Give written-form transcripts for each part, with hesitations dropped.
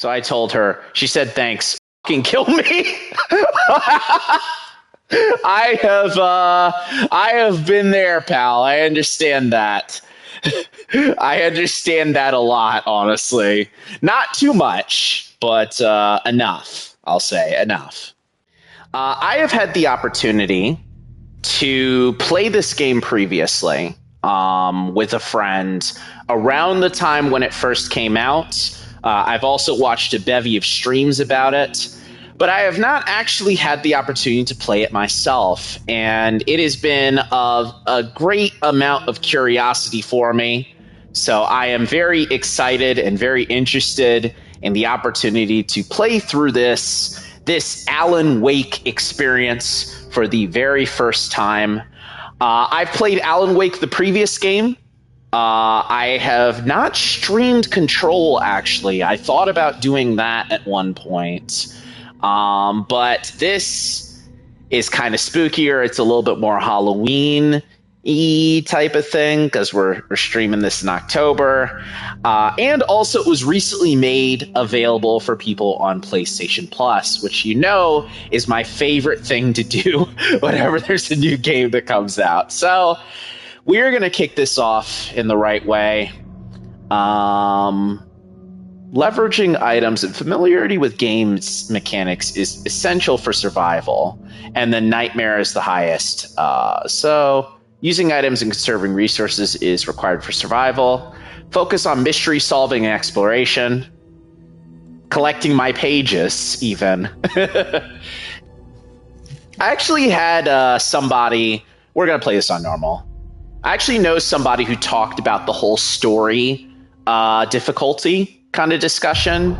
So I told her. She said, thanks. Fucking kill me. I have been there, pal. I understand that. I understand that a lot, honestly. Not too much, but enough. I'll say enough. I have had the opportunity to play this game previously with a friend around the time when it first came out. I've also watched a bevy of streams about it, but I have not actually had the opportunity to play it myself, and it has been of a great amount of curiosity for me. So I am very excited and very interested in the opportunity to play through this Alan Wake experience for the very first time. I've played Alan Wake, the previous game. I have not streamed Control, actually. I thought about doing that at one point. But this is kind of spookier. It's a little bit more Halloween-y type of thing because we're streaming this in October. And also it was recently made available for people on PlayStation Plus, which you know is my favorite thing to do whenever there's a new game that comes out. So we're going to kick this off in the right way. Leveraging items and familiarity with games mechanics is essential for survival, and the nightmare is the highest. So using items and conserving resources is required for survival. Focus on mystery solving and exploration. Collecting my pages, even. I actually had somebody... We're going to play this on normal. I actually know somebody who talked about the whole story difficulty kind of discussion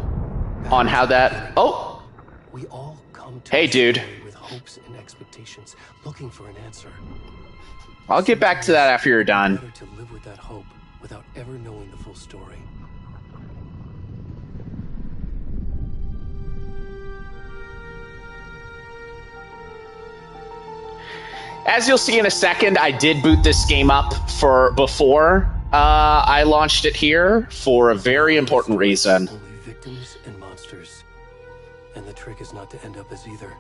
on how that... Oh! We all come to hey, dude. With hopes and expectations, looking for an answer. I'll get back to that after you're done. Better to live with that hope without ever knowing the full story. As you'll see in a second, I did boot this game up before I launched it here for a very important reason. Only victims and monsters. And the trick is not to end up as either.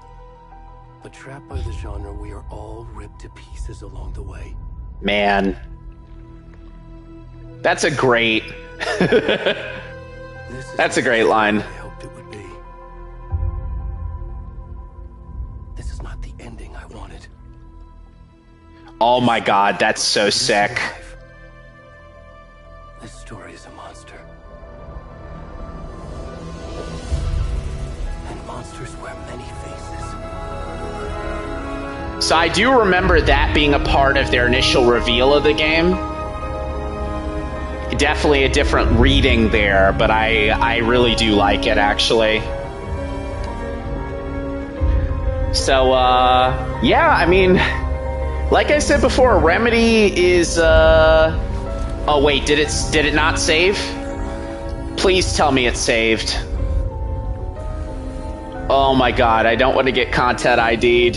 But trapped by the genre, we are all ripped to pieces along the way. Man. That's a great... That's a great line. I hoped it would be. This is not the ending I wanted. Oh my god, that's so sick. This story is a monster. And monsters wear many faces. So I do remember that being a part of their initial reveal of the game. Definitely a different reading there, but I really do like it, actually. So, yeah, I mean... Like I said before, Remedy is, Oh wait, did it not save? Please tell me it's saved. Oh my god, I don't want to get content ID'd.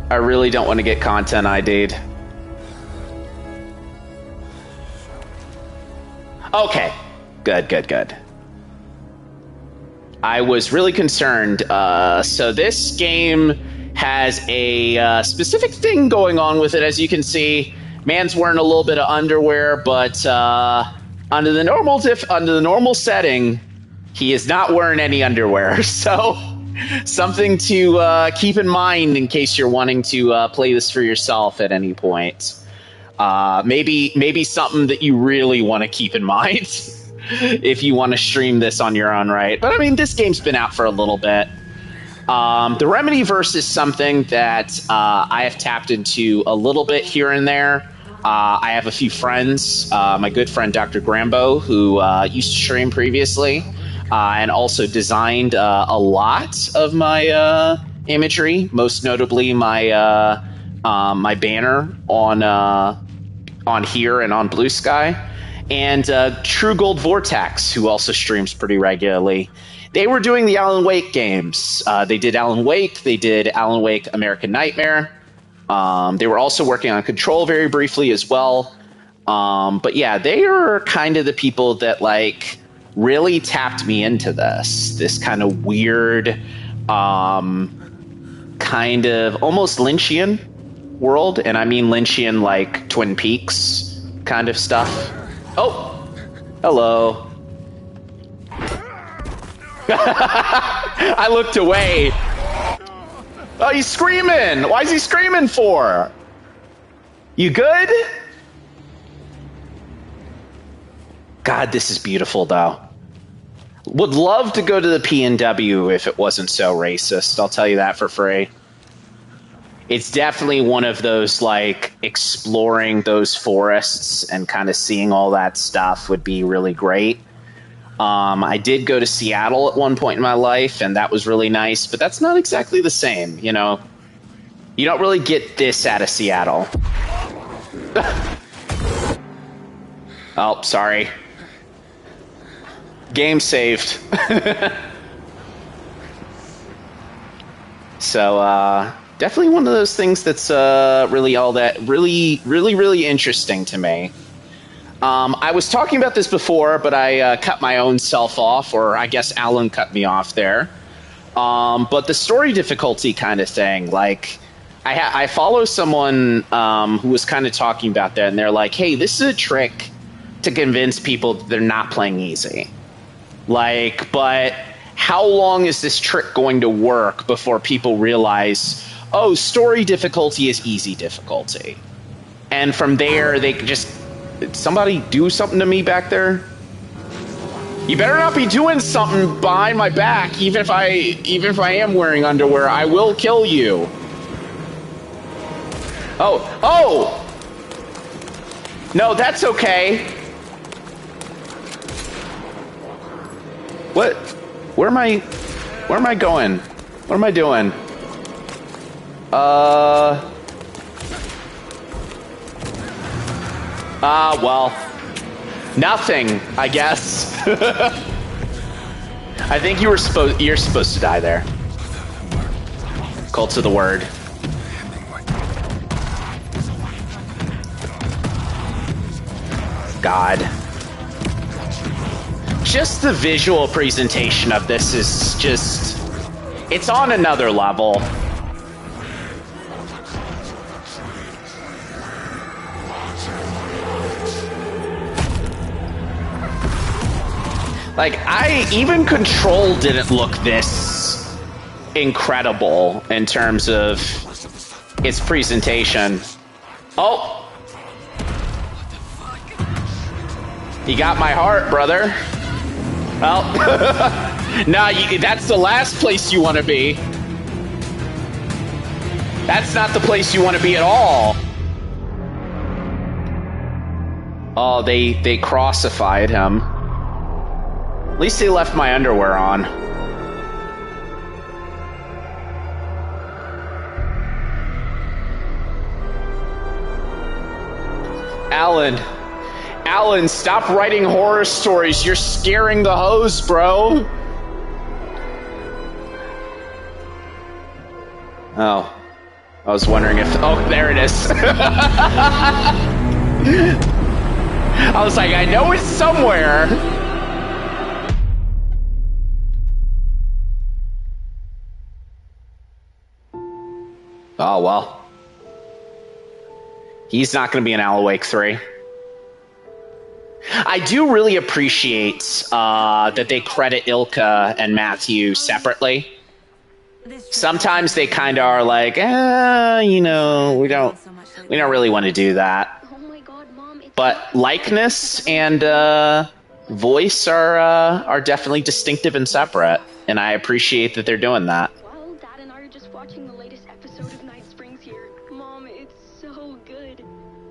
I really don't want to get content ID'd. Okay, good. I was really concerned. So this game has a specific thing going on with it, as you can see. Man's wearing a little bit of underwear, but under the normal setting, he is not wearing any underwear. So something to keep in mind in case you're wanting to play this for yourself at any point. Maybe something that you really want to keep in mind if you want to stream this on your own right. But I mean, this game's been out for a little bit. The Remedyverse is something that I have tapped into a little bit here and there. I have a few friends, my good friend Dr. Grambo, who used to stream previously, and also designed a lot of my imagery, most notably my my banner on here and on Blue Sky, and True Gold Vortex, who also streams pretty regularly. They were doing the Alan Wake games. They did Alan Wake. They did Alan Wake American Nightmare. They were also working on Control very briefly as well. But yeah, they are kind of the people that like really tapped me into this kind of weird, kind of almost Lynchian world. And I mean Lynchian like Twin Peaks kind of stuff. Oh, hello. I looked away. Oh, he's screaming. Why is he screaming for? You good? God, this is beautiful, though. Would love to go to the PNW if it wasn't so racist. I'll tell you that for free. It's definitely one of those, like, exploring those forests and kind of seeing all that stuff would be really great. I did go to Seattle at one point in my life, and that was really nice, but that's not exactly the same, you know? You don't really get this out of Seattle. Oh, sorry. Game saved. So, definitely one of those things that's really really interesting to me. I was talking about this before, but I cut my own self off, or I guess Alan cut me off there. But the story difficulty kind of thing, like, I follow someone who was kind of talking about that, and they're like, hey, this is a trick to convince people that they're not playing easy. Like, but how long is this trick going to work before people realize, oh, story difficulty is easy difficulty? And from there, they just... Did somebody do something to me back there? You better not be doing something behind my back, even if I am wearing underwear. I will kill you. Oh! No, that's okay. What? Where am I going? What am I doing? Well, nothing, I guess. I think you're supposed to die there. Cult of the Word. God. Just the visual presentation of this is just... It's on another level. Like, even Control didn't look this incredible in terms of its presentation. Oh! You got my heart, brother. Well, nah, that's the last place you want to be. That's not the place you want to be at all. Oh, they crucified him. At least they left my underwear on. Alan, stop writing horror stories. You're scaring the host, bro. Oh. I was wondering if... Oh, there it is. I was like, I know it's somewhere. Oh, well. He's not going to be in Alan Wake 3. I do really appreciate that they credit Ilka and Matthew separately. Sometimes they kind of are like, you know, we don't really want to do that. But likeness and voice are definitely distinctive and separate, and I appreciate that they're doing that. While Dad and I are just watching the latest episode of Night Springs here, Mom, it's so good.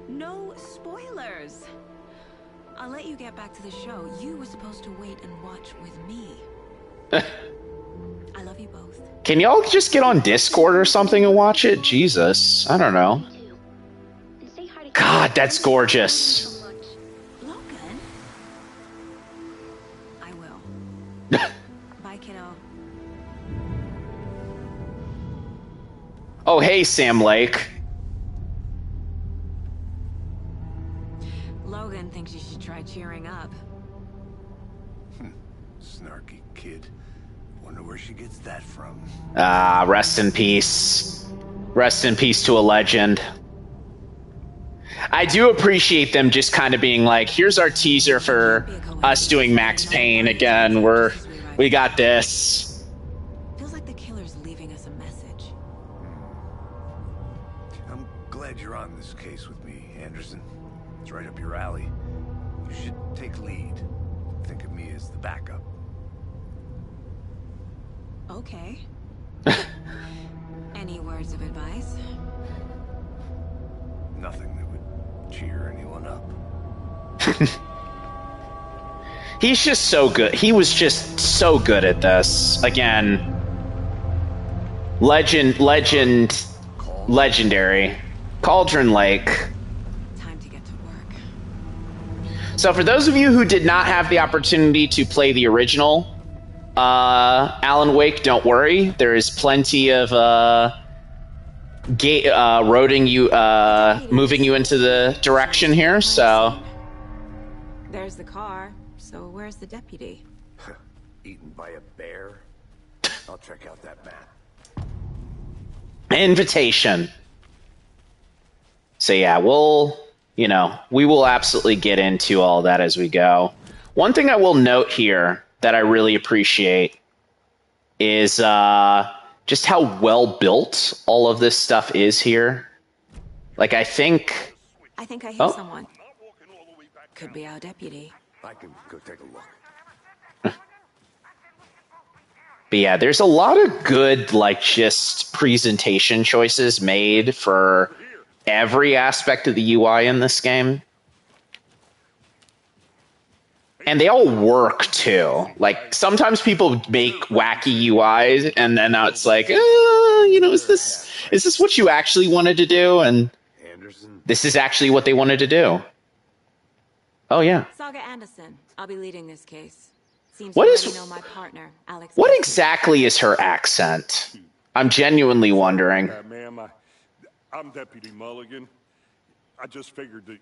No spoilers. I'll let you get back to the show. You were supposed to wait and watch with me. I love you both. Can y'all just get on Discord or something and watch it? Jesus, I don't know. God, that's gorgeous. Logan? I will. Bye, kiddo. Oh, hey, Sam Lake. Logan thinks you should try cheering up. Snarky kid. Wonder where she gets that from. Rest in peace. Rest in peace to a legend. I do appreciate them just kind of being like, here's our teaser for us doing Max Payne again. We got this. Feels like the killer's leaving us a message. I'm glad you're on this case with me, Anderson. It's right up your alley. You should take lead. Think of me as the backup. Okay. Any words of advice? Nothing that would cheer anyone up. He's just so good. He was just so good at this. Again, legendary. Cauldron Lake. Time to get to work. So for those of you who did not have the opportunity to play the original Alan Wake, don't worry. There is plenty of moving you into the direction here. So there's the car. So where's the deputy? Eaten by a bear? I'll check out that map. Invitation. So yeah, we will absolutely get into all that as we go. One thing I will note here that I really appreciate is just how well built all of this stuff is here. Like, I think I hear someone. Could be our deputy. I can go take a look. But yeah, there's a lot of good, like, just presentation choices made for every aspect of the UI in this game. And they all work, too. Like, sometimes people make wacky UIs, and then now it's like, is this what you actually wanted to do? And this is actually what they wanted to do. Oh, yeah. Saga Anderson. I'll be leading this case. Seems What you is- already know my partner, Alex. What exactly is her accent? I'm genuinely wondering. Ma'am, I'm Deputy Mulligan. I just figured that,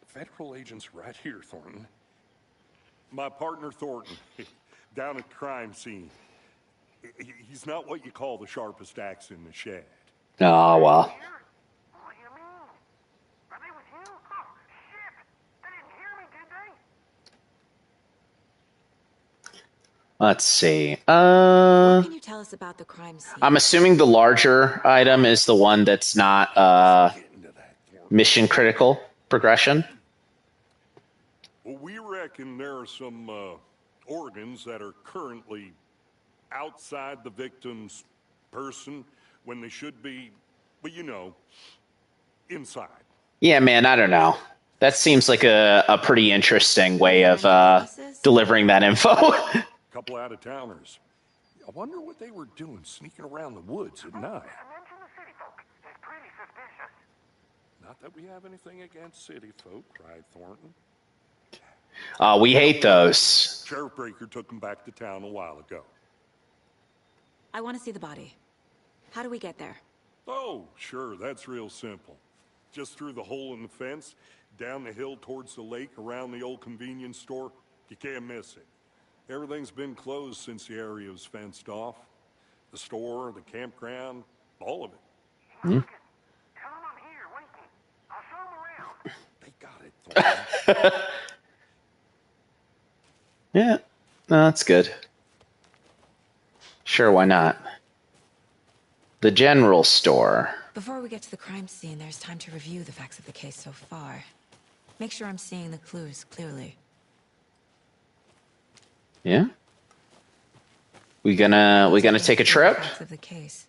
Federal agents right here, Thornton. My partner, Thornton, down at crime scene. He's not what you call the sharpest axe in the shed. Oh, well. Let's see. What can you tell us about the crime scene? I'm assuming the larger item is the one that's not mission critical progression. Well, we reckon there are some organs that are currently outside the victim's person when they should be, inside. Yeah, man, I don't know. That seems like a pretty interesting way of delivering that info. Couple out-of-towners. I wonder what they were doing sneaking around the woods at night. Not that we have anything against city folk, cried Thornton. We hate those. Sheriff Breaker took them back to town a while ago. I want to see the body. How do we get there? Oh, sure, that's real simple. Just through the hole in the fence, down the hill towards the lake, around the old convenience store. You can't miss it. Everything's been closed since the area was fenced off. The store, the campground, all of it. Hmm? Tell them I'm here, waiting. I'll show them around. They got it, Thornton. Yeah, no, that's good. Sure, why not? The general store. Before we get to the crime scene, there's time to review the facts of the case so far. Make sure I'm seeing the clues clearly. Yeah? We gonna take a trip? Facts of the case.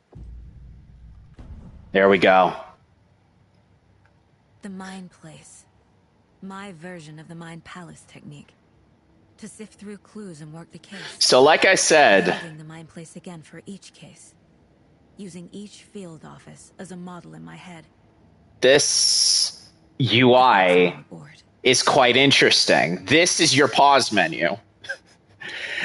There we go. The Mind Place. My version of the Mind Palace technique. To sift through clues and work the case. So like I said, Building the Mind Place again for each case. Using each field office as a model in my head. this UI is quite interesting. This is your pause menu.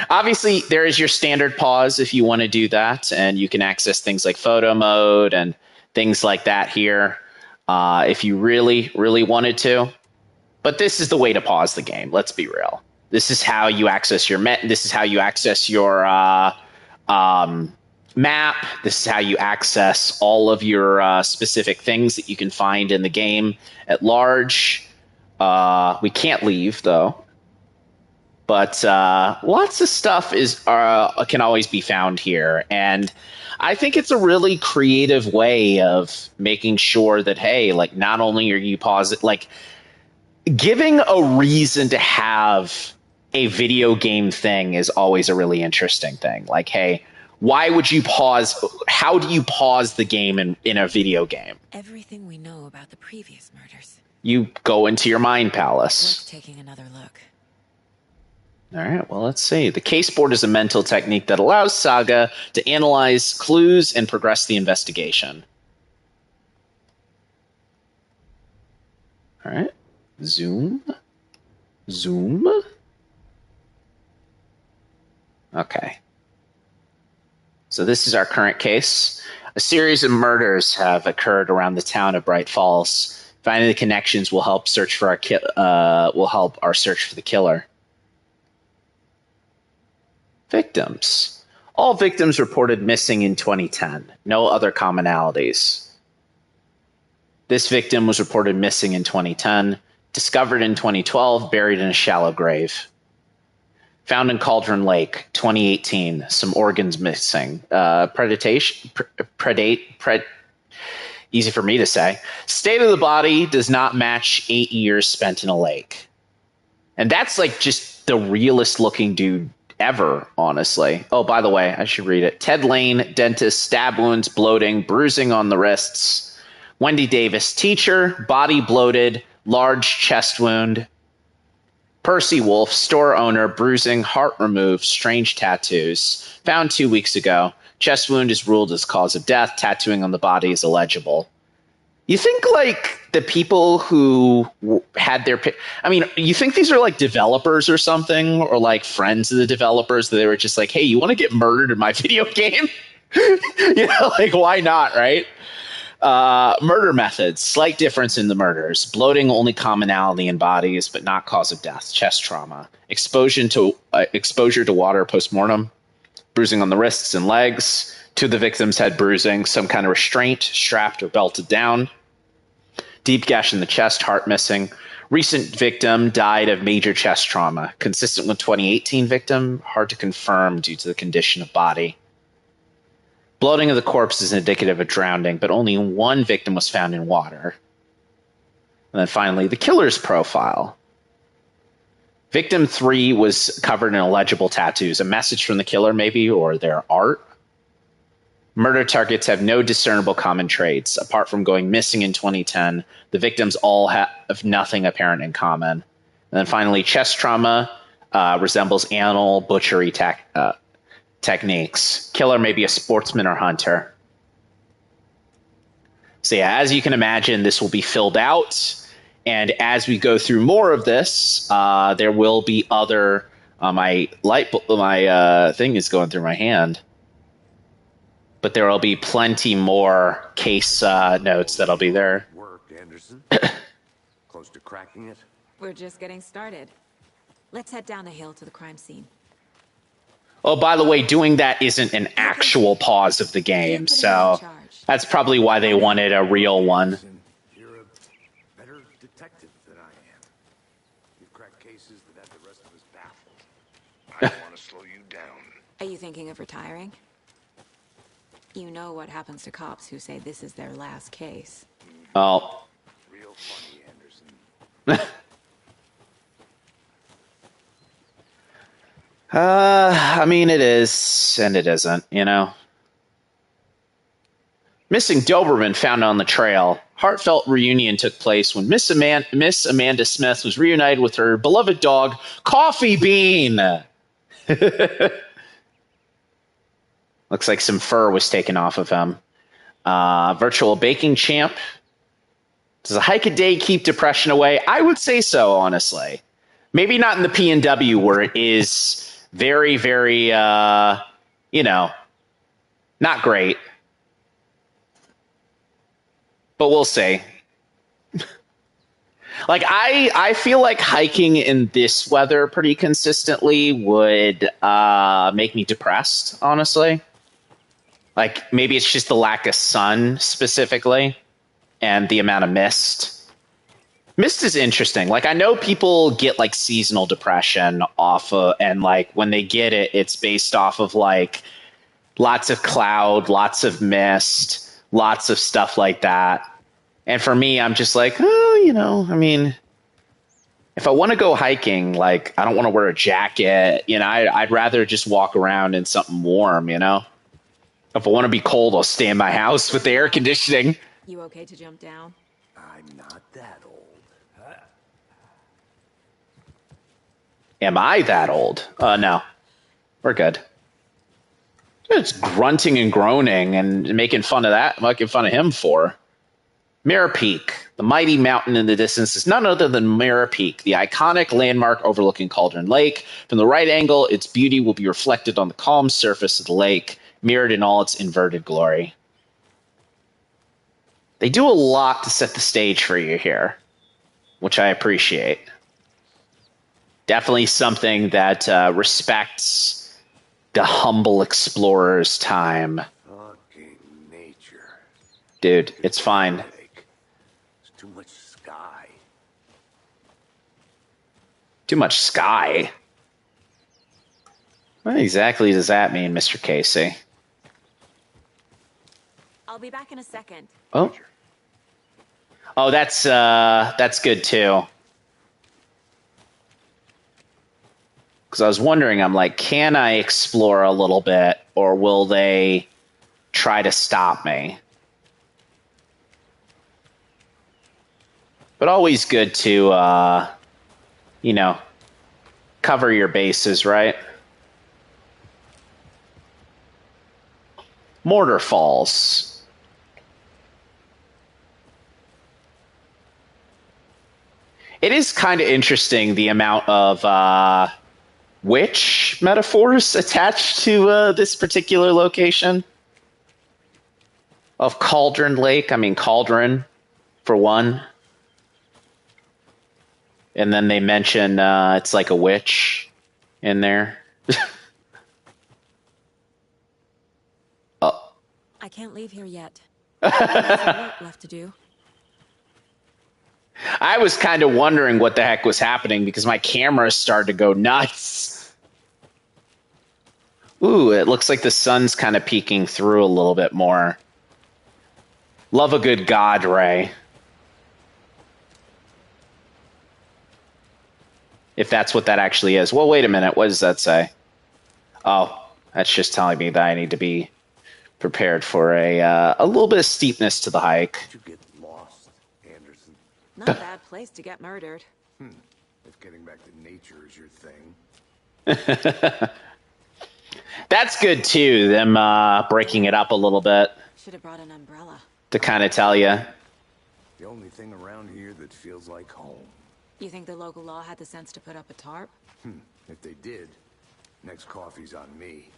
Obviously, there is your standard pause if you want to do that, and you can access things like photo mode and things like that here if you really, really wanted to. But this is the way to pause the game. Let's be real. This is how you access your This is how you access your map. This is how you access all of your specific things that you can find in the game at large. We can't leave though, but lots of stuff can always be found here, and I think it's a really creative way of making sure that, hey, like, not only are you pausing, like, giving a reason to have a video game thing is always a really interesting thing. Like, hey, why would you pause? How do you pause the game in a video game? Everything we know about the previous murders. You go into your mind palace. Worth taking another look. All right, well, let's see. The case board is a mental technique that allows Saga to analyze clues and progress the investigation. All right. Zoom. Okay. So this is our current case. A series of murders have occurred around the town of Bright Falls. Finding the connections will help our search for the killer. Victims. All victims reported missing in 2010. No other commonalities. This victim was reported missing in 2010. Discovered in 2012, buried in a shallow grave. Found in Cauldron Lake, 2018. Some organs missing. Easy for me to say. State of the body does not match 8 years spent in a lake. And that's like just the realest looking dude ever, honestly. Oh, by the way, I should read it. Ted Lane, dentist, stab wounds, bloating, bruising on the wrists. Wendy Davis, teacher, body bloated, large chest wound. Percy Wolf, store owner, bruising, heart removed, strange tattoos. Found 2 weeks ago. Chest wound is ruled as cause of death. Tattooing on the body is illegible. You think, like, the people who had their... I mean, you think these are, like, developers or something? Or, like, friends of the developers that they were just like, hey, you want to get murdered in my video game? Like, why not, right? Murder methods. Slight difference in the murders. Bloating, only commonality in bodies, but not cause of death. Chest trauma. Exposure to water postmortem. Bruising on the wrists and legs. 2 of the victims had bruising, some kind of restraint, strapped or belted down. Deep gash in the chest, heart missing. Recent victim died of major chest trauma. Consistent with 2018 victim, hard to confirm due to the condition of body. Bloating of the corpse is indicative of drowning, but only 1 victim was found in water. And then finally, the killer's profile. Victim 3 was covered in illegible tattoos. A message from the killer, maybe, or their art. Murder targets have no discernible common traits. Apart from going missing in 2010, the victims all have nothing apparent in common. And then finally, chest trauma resembles animal butchery techniques. Killer may be a sportsman or hunter. So yeah, as you can imagine, this will be filled out. And as we go through more of this, there will be other... my thing is going through my hand. But there will be plenty more case notes that'll be there. Work, Anderson. Close to cracking it? We're just getting started. Let's head down the hill to the crime scene. Oh, by the way, doing that isn't an actual pause of the game, so that's probably why they wanted a real one. You're a better detective than I am. You've cracked cases that have the rest of us baffled. I don't want to slow you down. Are you thinking of retiring? You know what happens to cops who say this is their last case. Oh. Real funny, Anderson. I mean, it is, and it isn't, you know. Missing Doberman found on the trail. Heartfelt reunion took place when Miss Amanda Smith was reunited with her beloved dog, Coffee Bean. Looks like some fur was taken off of him. Virtual baking champ. Does a hike a day keep depression away? I would say so, honestly. Maybe not in the PNW where it is very, very, not great. But we'll see. Like I feel like hiking in this weather pretty consistently would make me depressed, honestly. Like maybe it's just the lack of sun specifically and the amount of mist. Mist is interesting. Like I know people get like seasonal depression off of, and like when they get it, it's based off of like lots of cloud, lots of mist, lots of stuff like that. And for me, I'm just like, oh, I mean, if I want to go hiking, like I don't want to wear a jacket, I'd rather just walk around in something warm, If I want to be cold, I'll stay in my house with the air conditioning. You okay to jump down? I'm not that old. Am I that old? No. We're good. It's grunting and groaning and making fun of him for. Mirror Peak. The mighty mountain in the distance is none other than Mirror Peak, the iconic landmark overlooking Cauldron Lake. From the right angle, its beauty will be reflected on the calm surface of the lake, mirrored in all its inverted glory. They do a lot to set the stage for you here, which I appreciate. Definitely something that respects the humble explorer's time. Fucking nature. Dude, it's fine. There's too much sky. Too much sky? What exactly does that mean, Mr. Casey? I'll be back in a second. Oh. Oh, that's good too. Because I was wondering, I'm like, can I explore a little bit, or will they try to stop me? But always good to, cover your bases, right? Mortar Falls. It is kind of interesting the amount of witch metaphors attached to this particular location of Cauldron Lake. I mean, Cauldron, for one. And then they mention it's like a witch in there. Oh. I can't leave here yet. There's some work left to do. I was kind of wondering what the heck was happening because my camera started to go nuts. Ooh, it looks like the sun's kind of peeking through a little bit more. Love a good God ray. If that's what that actually is. Well, wait a minute. What does that say? Oh, that's just telling me that I need to be prepared for a little bit of steepness to the hike. Did you get lost, Anderson? Not a bad place to get murdered. If getting back to nature is your thing. That's good too, them breaking it up a little bit. Should have brought an umbrella. To kind of tell you. The only thing around here that feels like home. You think the local law had the sense to put up a tarp? If they did, next coffee's on me.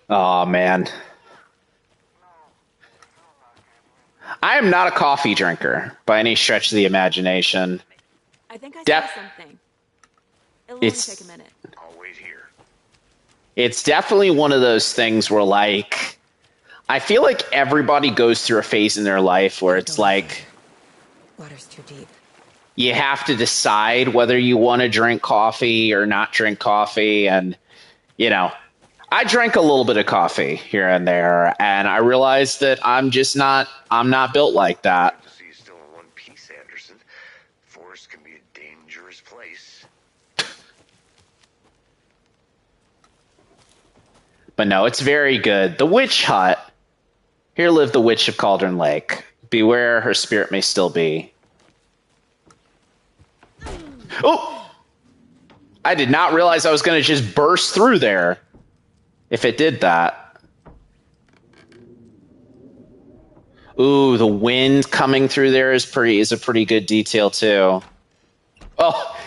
Oh, man. I am not a coffee drinker by any stretch of the imagination. I think I saw something. It'll only take a minute. I'll wait here. It's definitely one of those things where, like, I feel like everybody goes through a phase in their life where it's like, Water's too deep. you have to decide whether you want to drink coffee or not drink coffee. And, I drank a little bit of coffee here and there, and I realized that I'm not built like that. See you still in one piece, Anderson. Forest can be a dangerous place. But no, it's very good. The Witch Hut. Here lived the Witch of Cauldron Lake. Beware, her spirit may still be. Oh! I did not realize I was going to just burst through there. If it did that. Ooh, the wind coming through there is a pretty good detail too. Oh.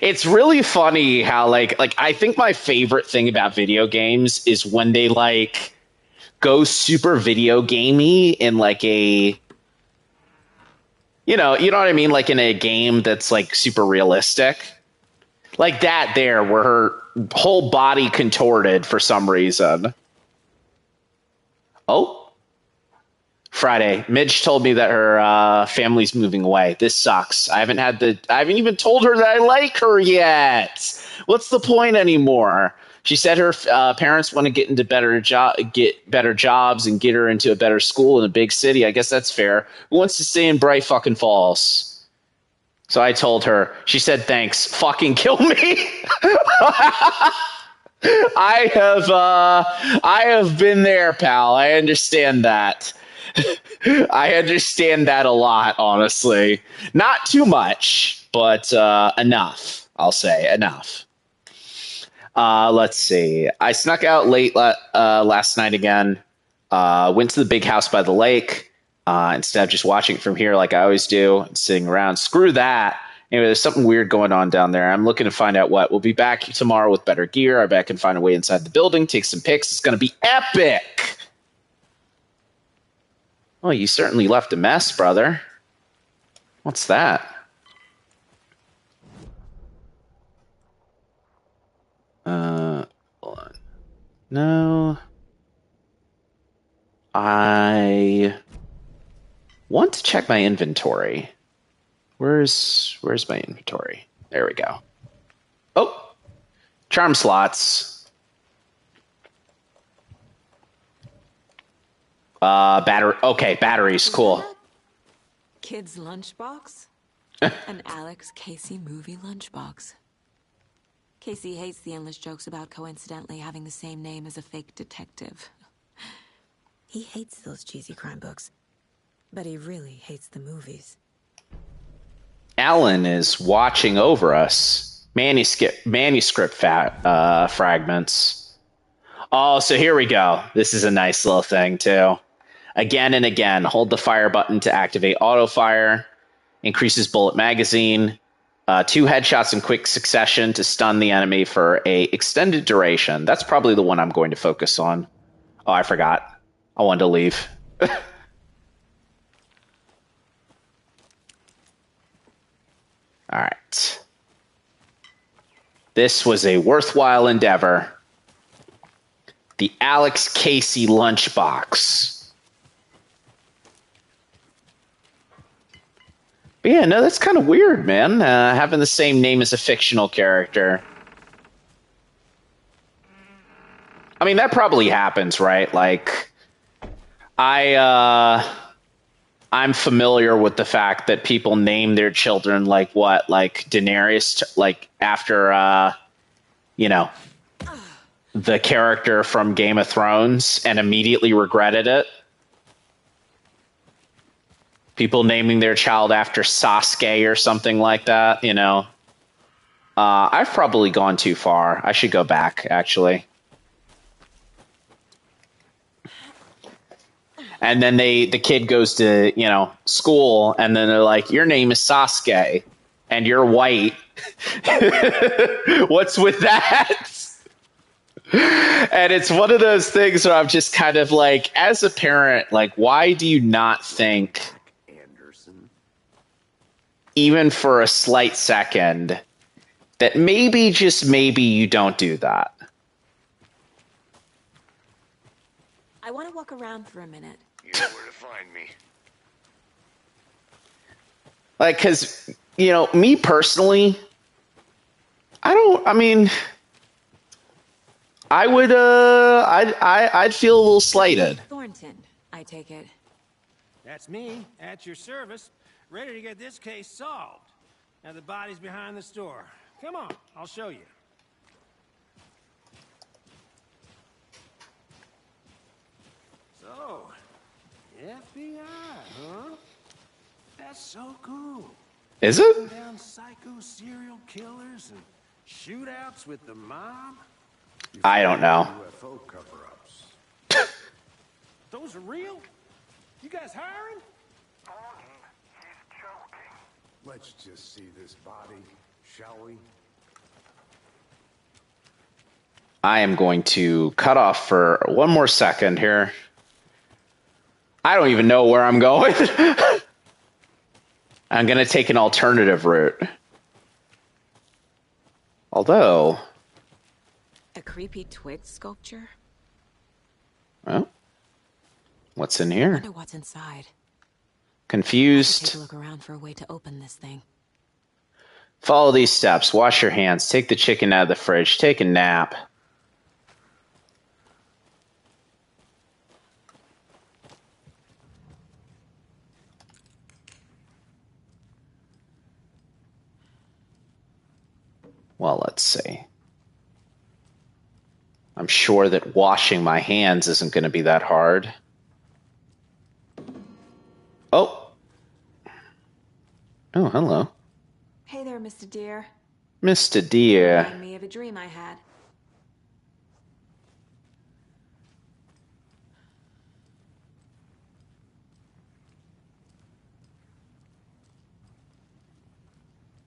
It's really funny how like I think my favorite thing about video games is when they like go super video gamey in like a you know what I mean, like in a game that's like super realistic. Like that there where her whole body contorted for some reason. Oh, Friday. Midge told me that her family's moving away. This sucks. I haven't even told her that I like her yet. What's the point anymore? She said her parents want to get into get better jobs and get her into a better school in a big city. I guess that's fair. Who wants to stay in Bright fucking Falls? So I told her. She said thanks. Fucking kill me. I have been there, pal. I understand that. I understand that a lot, honestly. Not too much, but enough. I'll say enough. Let's see. I snuck out late last night again. Went to the big house by the lake instead of just watching it from here like I always do and sitting around. Screw that. Anyway, there's something weird going on down there. I'm looking to find out what. We'll be back tomorrow with better gear. I bet I can find a way inside the building, take some pics. It's going to be epic. Oh, you certainly left a mess, brother. What's that? Hold on. No. I want to check my inventory. Where's my inventory? There we go. Oh, charm slots. Battery. Okay, batteries. Cool. Kid's lunchbox? An Alex Casey movie lunchbox. Casey hates the endless jokes about coincidentally having the same name as a fake detective. He hates those cheesy crime books, but he really hates the movies. Alan is watching over us. Manuscript fragments. Oh, so here we go. This is a nice little thing, too. Again and again, hold the fire button to activate auto fire. Increases bullet magazine. 2 headshots in quick succession to stun the enemy for a extended duration. That's probably the one I'm going to focus on. Oh, I forgot. I wanted to leave. All right. This was a worthwhile endeavor. The Alex Casey lunchbox. But yeah, no, that's kind of weird, man. Having the same name as a fictional character. I mean, that probably happens, right? Like, I'm familiar with the fact that people name their children like what, like Daenerys, like after, the character from Game of Thrones and immediately regretted it. People naming their child after Sasuke or something like that, you know. I've probably gone too far. I should go back, actually. And then the kid goes to, school, and then they're like, your name is Sasuke, and you're white. What's with that? And it's one of those things where I'm just kind of like, as a parent, like, why do you not think, Anderson, even for a slight second, that maybe, just maybe, you don't do that? I want to walk around for a minute. you know where to find me. Like, because, me personally, I would, I'd feel a little slighted. Thornton, I take it. That's me, at your service, ready to get this case solved. Now the body's behind the store. Come on, I'll show you. So, FBI, huh? That's so cool. Is it? Hunting down psycho serial killers and shootouts with the mob. I don't know. UFO cover-ups. Those are real? You guys hiring? Thornton, he's joking. Let's just see this body, shall we? I am going to cut off for one more second here. I don't even know where I'm going. I'm going to take an alternative route. Although... A creepy twig sculpture? Well, what's in I here? wonder what's inside. Confused. Take a look around for a way to open this thing. Follow these steps. Wash your hands. Take the chicken out of the fridge. Take a nap. Well, let's see. I'm sure that washing my hands isn't going to be that hard. Oh. Oh, hello. Hey there, Mr. Deer. Mr. Deer. Remind me of a dream I had.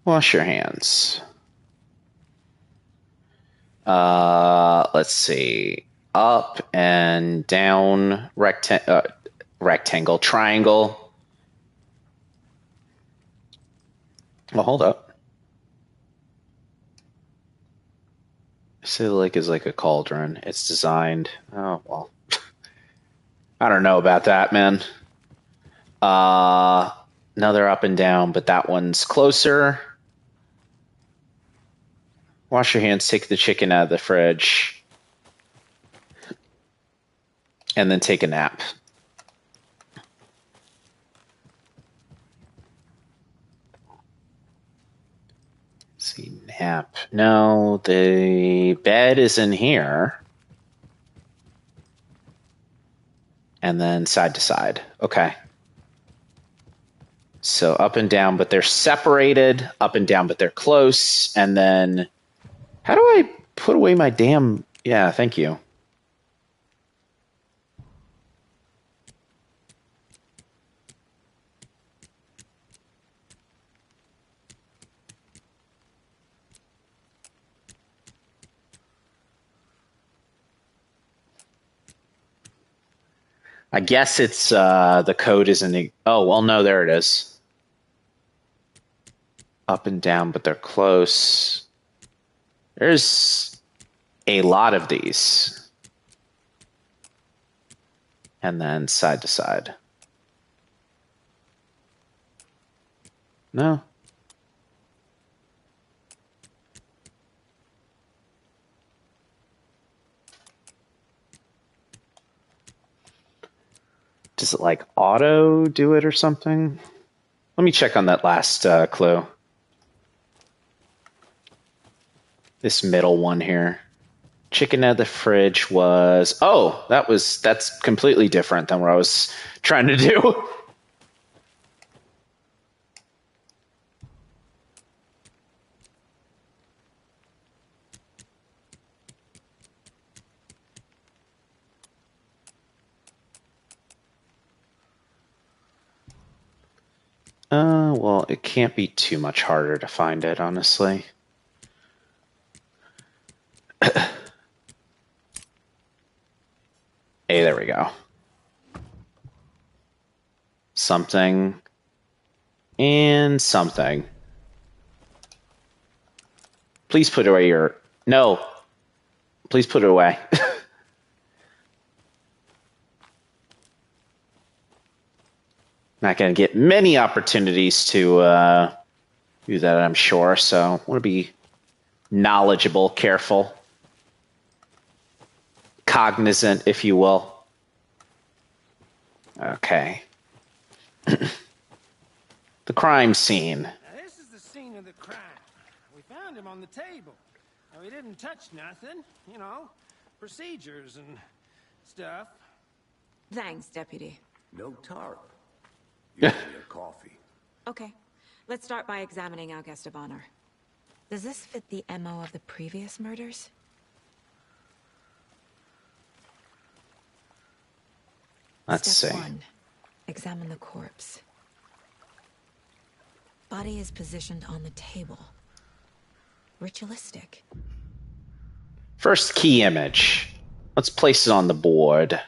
Wash your hands. Let's see. Up and down, rectangle, triangle. Well, hold up. City Lake is like a cauldron. It's designed. Oh, well. I don't know about that, man. Another up and down, but that one's closer. Wash your hands, take the chicken out of the fridge, and then take a nap. Let's see, nap. No, the bed is in here. And then side to side. Okay. So up and down, but they're separated. Up and down, but they're close. And then... How do I put away my damn... Yeah, thank you. I guess it's... the code isn't... Oh, well, no, there it is. Up and down, but they're close. There's a lot of these. And then side to side. No. Does it like auto do it or something? Let me check on that last clue. This middle one here. Chicken out of the fridge was... Oh, that's completely different than what I was trying to do. Well, it can't be too much harder to find it, honestly. Hey, there we go. Something. And something. Please put away your... No. Please put it away. Not going to get many opportunities to do that, I'm sure. So I want to be knowledgeable, careful, cognizant, if you will. Okay. The crime scene. Now, this is the scene of the crime. We found him on the table. Now, he didn't touch nothing, you know, procedures and stuff. Thanks, Deputy. No tarp. You owe me a coffee. Okay, let's start by examining our guest of honor. Does this fit the MO of the previous murders? Let's Step see. 1. Examine the corpse. Body is positioned on the table. Ritualistic. First key image. Let's place it on the board.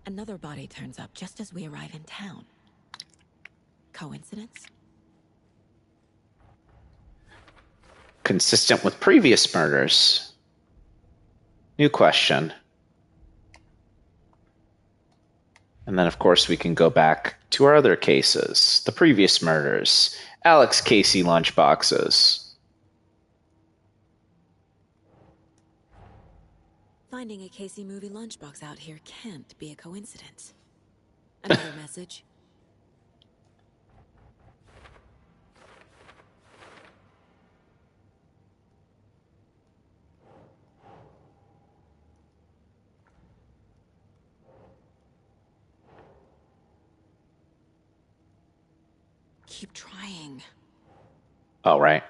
Another body turns up just as we arrive in town. Coincidence? Consistent with previous murders. New question. And then, of course, we can go back to our other cases. The previous murders. Alex Casey lunchboxes. Finding a Casey movie lunchbox out here can't be a coincidence. Another message. Keep trying. Oh, right.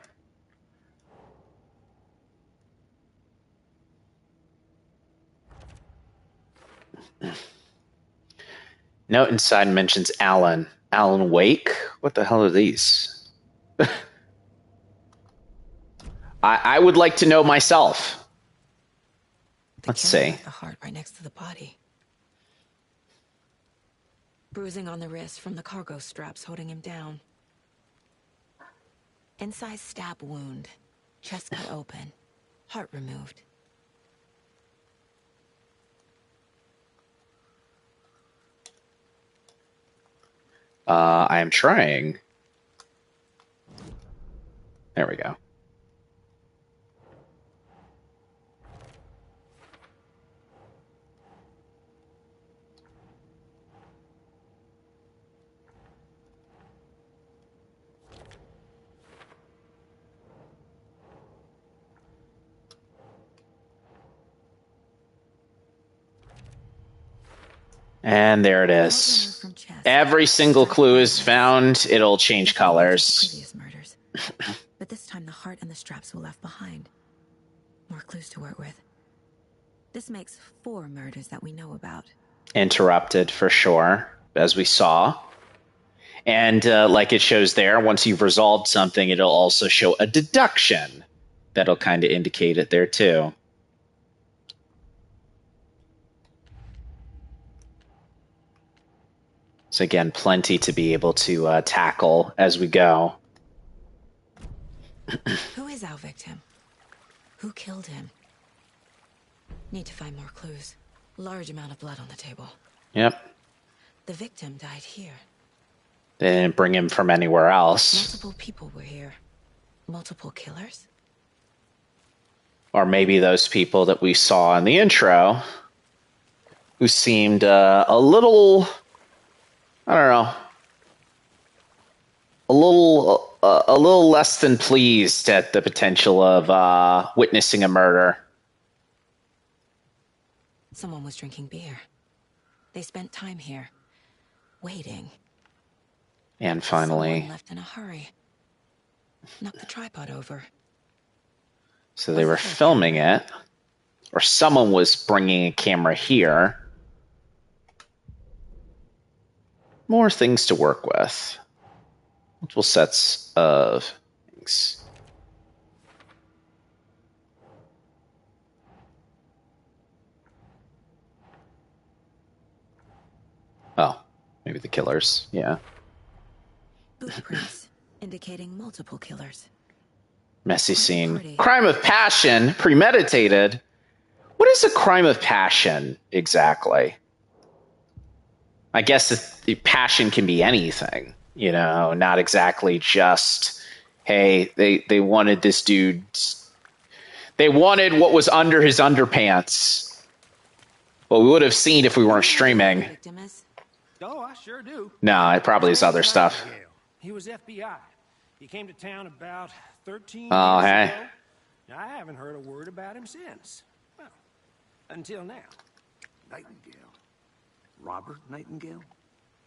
Note inside mentions Alan. Alan Wake? What the hell are these? I would like to know myself. Let's see. The heart right next to the body. Bruising on the wrist from the cargo straps holding him down. Incised stab wound. Chest cut open. Heart removed. I am trying. There we go. And there it is. Every single clue is found. It'll change colors. Previous murders. But this time the heart and the straps were left behind. More clues to work with. This makes 4 murders that we know about. Interrupted for sure, as we saw. And like it shows there, once you've resolved something, it'll also show a deduction. That'll kind of indicate it there too. So again, plenty to be able to tackle as we go. Who is our victim? Who killed him? Need to find more clues. Large amount of blood on the table. Yep. The victim died here. They didn't bring him from anywhere else. Multiple people were here. Multiple killers? Or maybe those people that we saw in the intro who seemed a little... I don't know. A little less than pleased at the potential of witnessing a murder. Someone was drinking beer. They spent time here, waiting. And finally, someone left in a hurry. Knocked the tripod over. So they were filming it, or someone was bringing a camera here. More things to work with. Multiple sets of things. Oh, maybe the killers. Yeah. Footprints indicating multiple killers. Messy scene. Crime of passion, premeditated. What is a crime of passion exactly? I guess the passion can be anything, you know, not exactly just, hey, they wanted this dude. They wanted what was under his underpants. Well, we would have seen if we weren't streaming. Oh, I sure do. No, it probably is other stuff. He was FBI. He came to town about 13 years hey. ago. I haven't heard a word about him since. Well, until now. Nightingale. Robert Nightingale?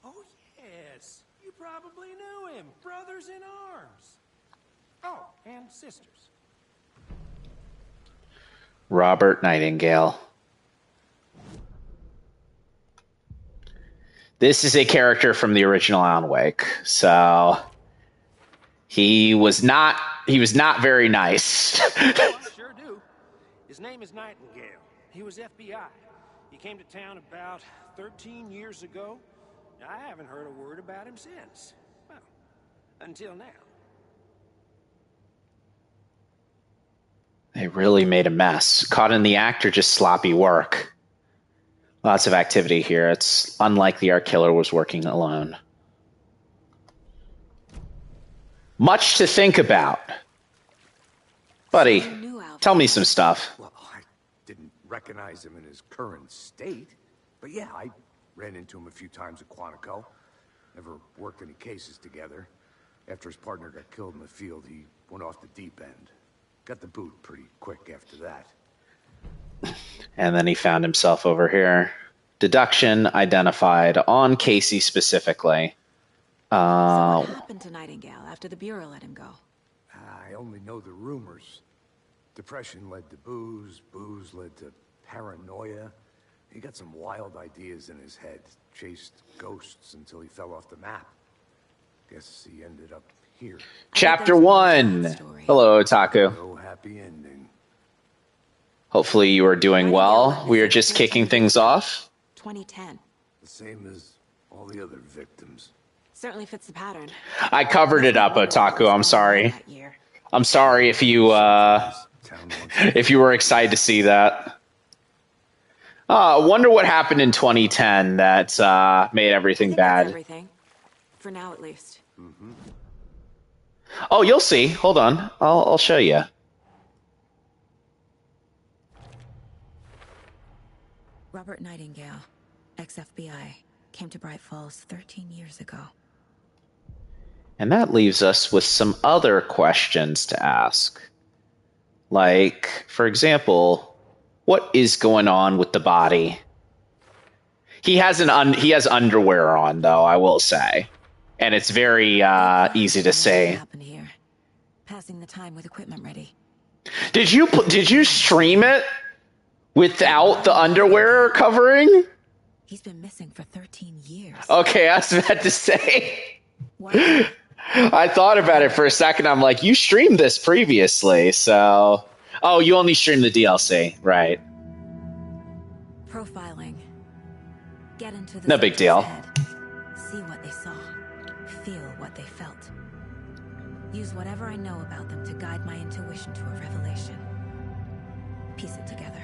Oh, yes. You probably knew him. Brothers in arms. Oh, and sisters. Robert Nightingale. This is a character from the original Alan Wake. So he was not not very nice. Oh, I sure do. His name is Nightingale. He was FBI. He came to town about 13 years ago. I haven't heard a word about him since. Well, until now. They really made a mess. Caught in the act or just sloppy work? Lots of activity here. It's unlikely our killer was working alone. Much to think about. Buddy, tell me some stuff. Well, I didn't recognize him in his current state. But yeah, I ran into him a few times at Quantico. Never worked any cases together. After his partner got killed in the field, he went off the deep end. Got the boot pretty quick after that. And then he found himself over here. Deduction identified on Casey specifically. So what happened to Nightingale after the Bureau let him go? I only know the rumors. Depression led to booze, booze led to paranoia. He got some wild ideas in his head, chased ghosts until he fell off the map. Guess he ended up here. Chapter 1. Hello, Otaku. No happy ending. Hopefully you are doing well. We are just kicking things off. 2010. The same as all the other victims. Certainly fits the pattern. I covered it up, Otaku. I'm sorry. I'm sorry if you were excited to see that. I wonder what happened in 2010 that made everything bad. Everything. For now, at least. Mm-hmm. Oh, you'll see. Hold on. I'll show you. Robert Nightingale, ex-FBI, came to Bright Falls 13 years ago. And that leaves us with some other questions to ask. Like, for example, what is going on with the body? He has underwear on, though, I will say. And it's very easy to say. Happened here. Passing the time with equipment ready. Did you stream it without the underwear covering? He's been missing for 13 years. Okay, I was about to say. What? I thought about it for a second. I'm like, you streamed this previously, so... Oh, you only streamed the DLC, right. Profiling. Get into the No big deal. head. See what they saw. Feel what they felt. Use whatever I know about them to guide my intuition to a revelation. Piece it together.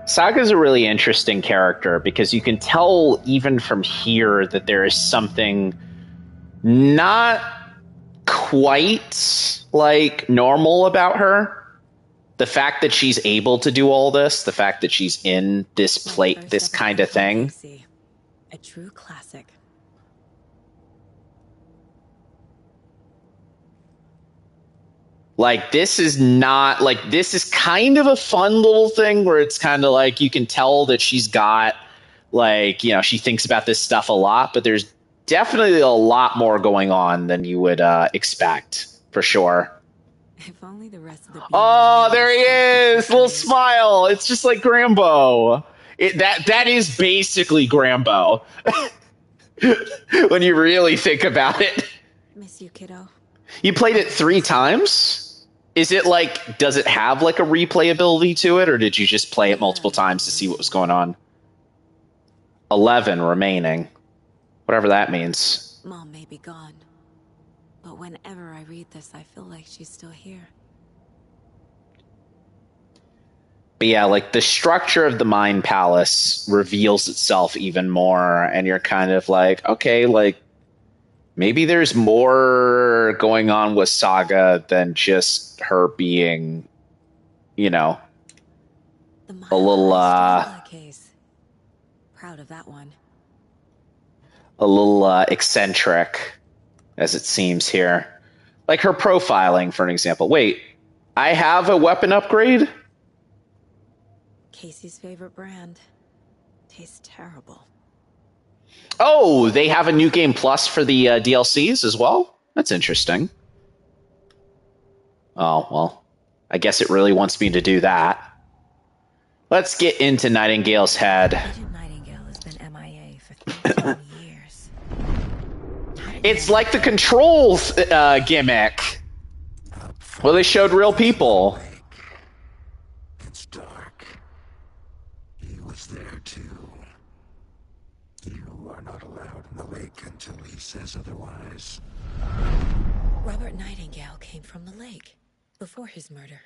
Saga's a really interesting character because you can tell even from here that there is something not quite like normal about her. The fact that she's able to do all this, the fact that she's in this this kind of thing. A true classic. Like, this is not, like, this is kind of a fun little thing where it's kind of like you can tell that she's got, like, you know, she thinks about this stuff a lot, but there's definitely a lot more going on than you would expect, for sure. If only the rest of the Oh, there he is! Little smile! It's just like Grambo. That is basically Grambo. When you really think about it. Miss you, kiddo. You played it 3 times? Is it like, does it have like a replayability to it, or did you just play it multiple times to see what was going on? 11 remaining. Whatever that means. Mom may be gone, but whenever I read this, I feel like she's still here. But yeah, like the structure of the Mind Palace reveals itself even more, and you're kind of like, okay, like, maybe there's more going on with Saga than just her being, you know, a little, case. Proud of that one. a little eccentric, as it seems here. Like her profiling, for an example. Wait, I have a weapon upgrade? Casey's favorite brand. Tastes terrible. Oh, they have a New Game Plus for the DLCs as well? That's interesting. Oh, well, I guess it really wants me to do that. Let's get into Nightingale's head. Agent Nightingale has been MIA for 13 years. It's like the Controls gimmick. Well, they showed real people. It's dark. He was there too. You are not allowed in the lake until he says otherwise. Robert Nightingale came from the lake before his murder.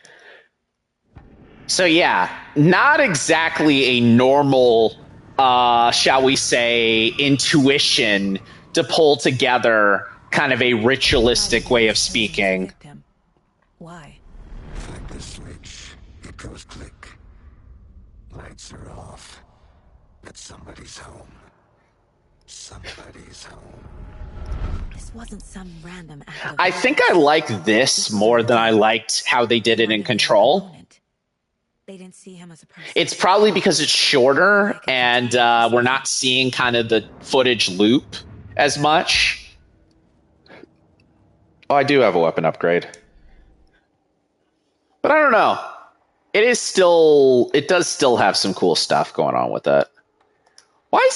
So yeah, not exactly a normal, shall we say, intuition to pull together kind of a ritualistic way of speaking. Why? Like the switch, it goes click. Lights are off. But somebody's home. Somebody's home. This wasn't some random act of I think I like this more than I liked how they did it in Control. They didn't see him as a person. It's probably because it's shorter and we're not seeing kind of the footage loop as much. Oh, I do have a weapon upgrade. But I don't know. It does still have some cool stuff going on with it. Why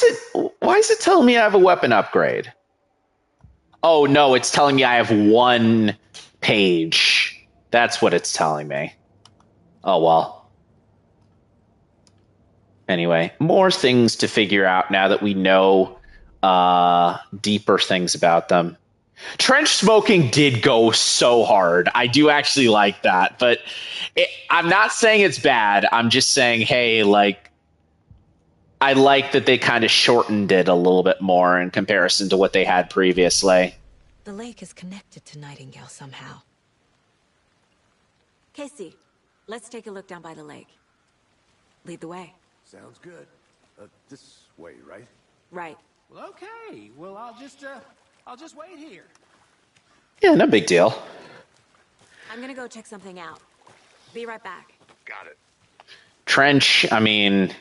is it telling me I have a weapon upgrade? Oh no, it's telling me I have one page. That's what it's telling me. Oh well. Anyway, more things to figure out now that we know deeper things about them. Trench smoking did go so hard. I do actually like that, but I'm not saying it's bad. I'm just saying, hey, like, I like that they kind of shortened it a little bit more in comparison to what they had previously. The lake is connected to Nightingale somehow. Casey, let's take a look down by the lake. Lead the way. Sounds good. This way, right? Right. Well, okay. Well, I'll just wait here. Yeah, no big deal. I'm gonna go check something out. Be right back. Got it. Trench, I mean,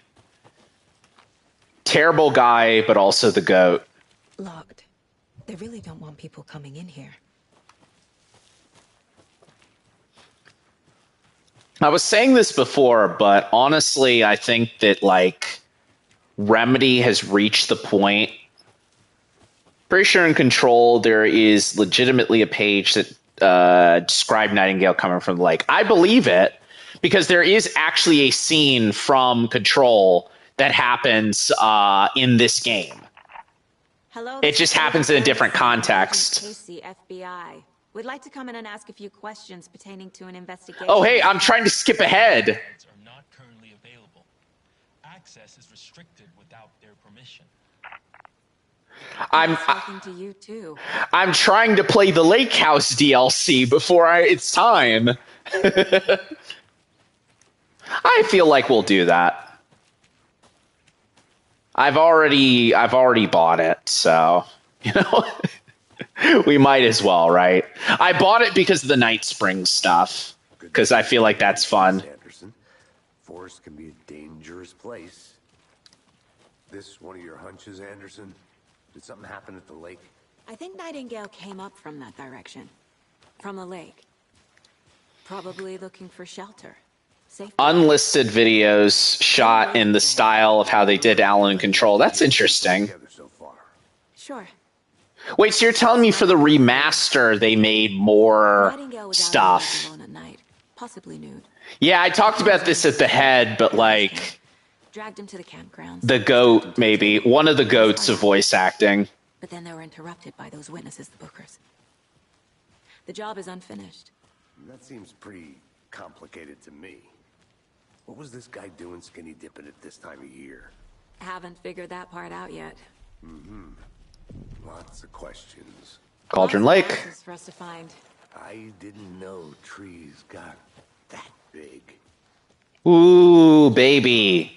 terrible guy, but also the GOAT. Locked. They really don't want people coming in here. I was saying this before, but honestly, I think that, like, Remedy has reached the point. Pretty sure in Control, there is legitimately a page that described Nightingale coming from the lake. I believe it, because there is actually a scene from Control that happens in this game. Hello. It just happens in a different context. Casey, FBI. We'd like to come in and ask a few questions pertaining to an investigation. Oh, hey, I'm trying to skip ahead. Are not currently available. Access is restricted without their permission. I'm talking to you too. I'm trying to play the Lake House DLC before it's time. I feel like we'll do that. I've already bought it, so you know. We might as well, right? I bought it because of the Night Springs stuff, because I feel like that's fun. Anderson. Forest can be a dangerous place. This one of your hunches, Anderson? Did something happen at the lake? I think Nightingale came up from that direction. From the lake. Probably looking for shelter. Safety. Unlisted videos shot in the style of how they did Alan in Control. That's interesting. Sure. Wait, so you're telling me for the remaster they made more stuff? Alone at night, possibly nude. Yeah, I talked about this at the head, but like dragged him to the campgrounds. The GOAT, maybe one of the GOATs of voice acting. But then they were interrupted by those witnesses, the Bookers. The job is unfinished. That seems pretty complicated to me. What was this guy doing skinny dipping at this time of year? Haven't figured that part out yet. Mm-hmm. Lots of questions. Cauldron Lake. For us to find. I didn't know trees got that big. Ooh, baby.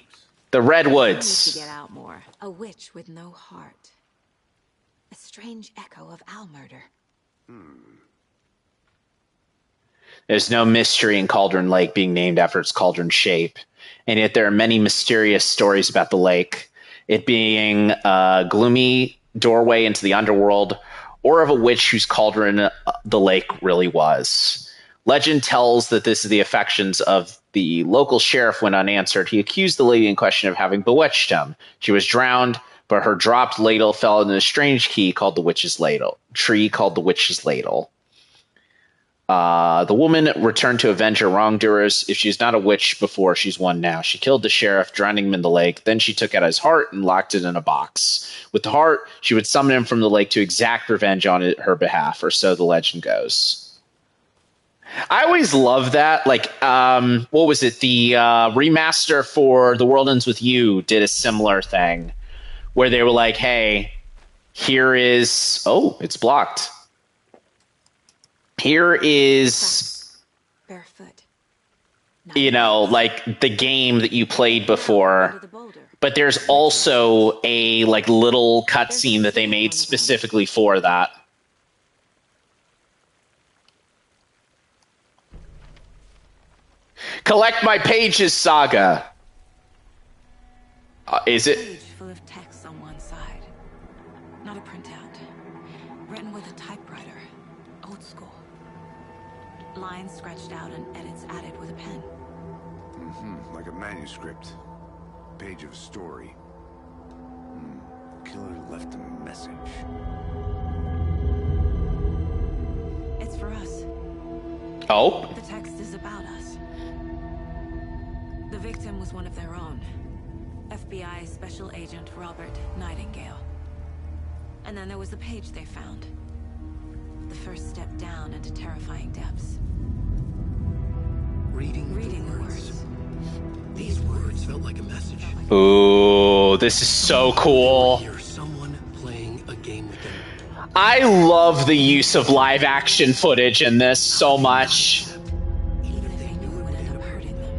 The I need redwoods. to get out more. A witch with no heart. A strange echo of Al murder. There's no mystery in Cauldron Lake being named after its cauldron shape, and yet there are many mysterious stories about the lake. It being a gloomy doorway into the underworld, or of a witch whose cauldron the lake really was. Legend tells that this is the affections of the local sheriff when unanswered. He accused the lady in question of having bewitched him. She was drowned, but her dropped ladle fell into a strange tree called the Witch's Ladle. The woman returned to avenge her wrongdoers. If she's not a witch before, she's one now. She killed the sheriff, drowning him in the lake. Then she took out his heart and locked it in a box. With the heart, she would summon him from the lake to exact revenge on her behalf, or so the legend goes. I always love that. Like, what was it? The remaster for The World Ends With You did a similar thing where they were like, hey, here is... Oh, it's blocked. Here is, barefoot. you know, like the game that you played before, but there's also a like little cutscene that they made specifically for that. Collect my pages, Saga. Is it? Page full of text on one side, not a printout, written with a typewriter, old school. Lines scratched out and edits added with a pen. Like a manuscript. Page of a story. Killer left a message. It's for us. Oh? The text is about us. The victim was one of their own. FBI Special Agent Robert Nightingale. And then there was the page they found. The first step down into terrifying depths. Reading the words. These words felt like a message. Ooh, this is so cool. Hear someone playing a game with them. I love the use of live action footage in this so much. Even if they knew it would end up hurting them.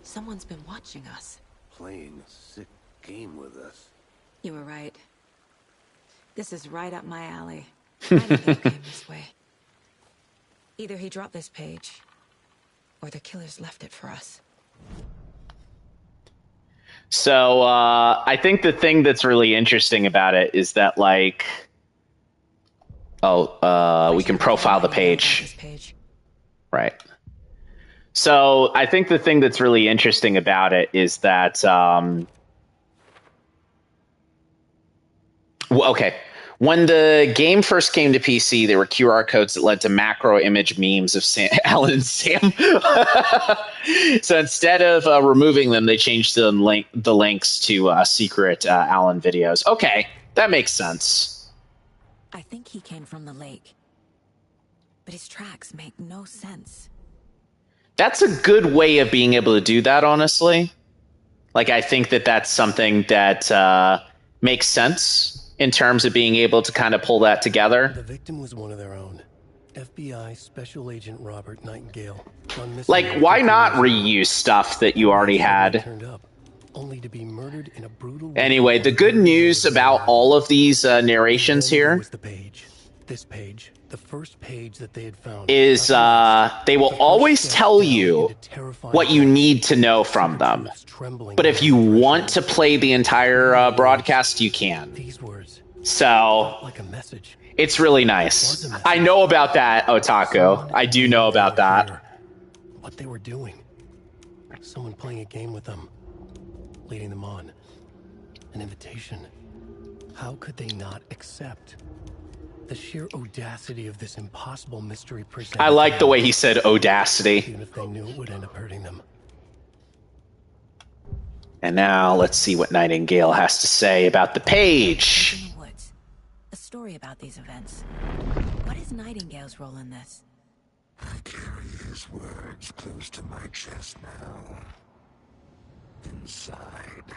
Someone's been watching us. Playing a sick game with us. You were right. This is right up my alley. I didn't know it came this way. Either he dropped this page, or the killers left it for us. So I think the thing that's really interesting about it is that, like, we can profile the page. Right. So I think the thing that's really interesting about it is that, okay. When the game first came to PC, there were QR codes that led to macro image memes of Alan and Sam. So instead of removing them, they changed the links to secret Alan videos. Okay, that makes sense. I think he came from the lake. But his tracks make no sense. That's a good way of being able to do that, honestly. Like, I think that that's something that makes sense in terms of being able to kind of pull that together. The victim was one of their own. FBI Special Agent Robert Nightingale. Like, why not reuse stuff that you already had? Turned up, only to be murdered in a brutal Anyway, the good news about all of these narrations here was the page. This page, the first page that they had found, is they will always tell you what you need to know from them. But if you want to play the entire broadcast, you can. So like a message. It's really nice. I know about that, Otaku. I do know about that. What they were doing. Someone playing a game with them. Leading them on. An invitation. How could they not accept? The sheer audacity of this impossible mystery presented. I like the way he said audacity. Even if they knew it would end up hurting them. And now let's see what Nightingale has to say about the page. In the woods. A story about these events. What is Nightingale's role in this? I carry his words close to my chest now. Inside,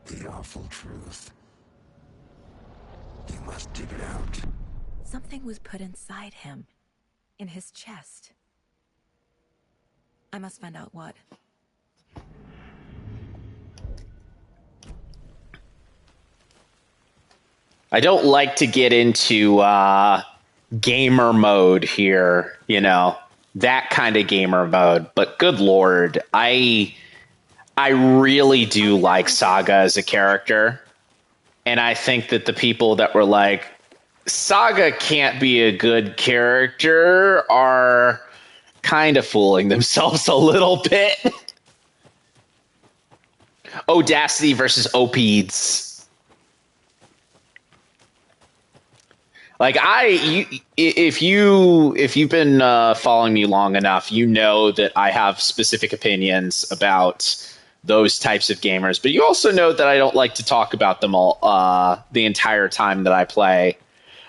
the awful truth. You must dig it out. Something was put inside him. In his chest. I must find out what. I don't like to get into gamer mode here, you know, that kind of gamer mode. But good lord, I really do like Saga as a character. And I think that the people that were like, Saga can't be a good character are kind of fooling themselves a little bit. Audacity versus Opedes. Like if you've been following me long enough, you know that I have specific opinions about those types of gamers. But you also know that I don't like to talk about them all the entire time that I play.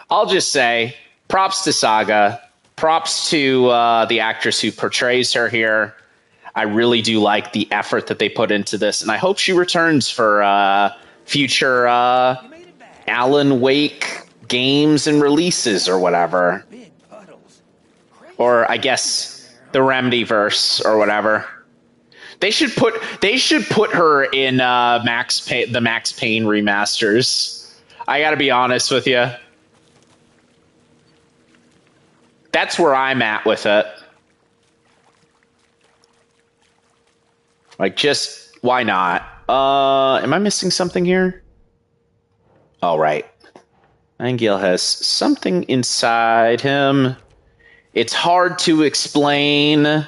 I'll just say props to Saga, props to the actress who portrays her here. I really do like the effort that they put into this, and I hope she returns for future Alan Wake games and releases or whatever. Or I guess the Remedyverse or whatever. They should put her in the Max Payne remasters. I got to be honest with you. That's where I'm at with it. Like, just why not? Am I missing something here? All right. Nightingale has something inside him. It's hard to explain.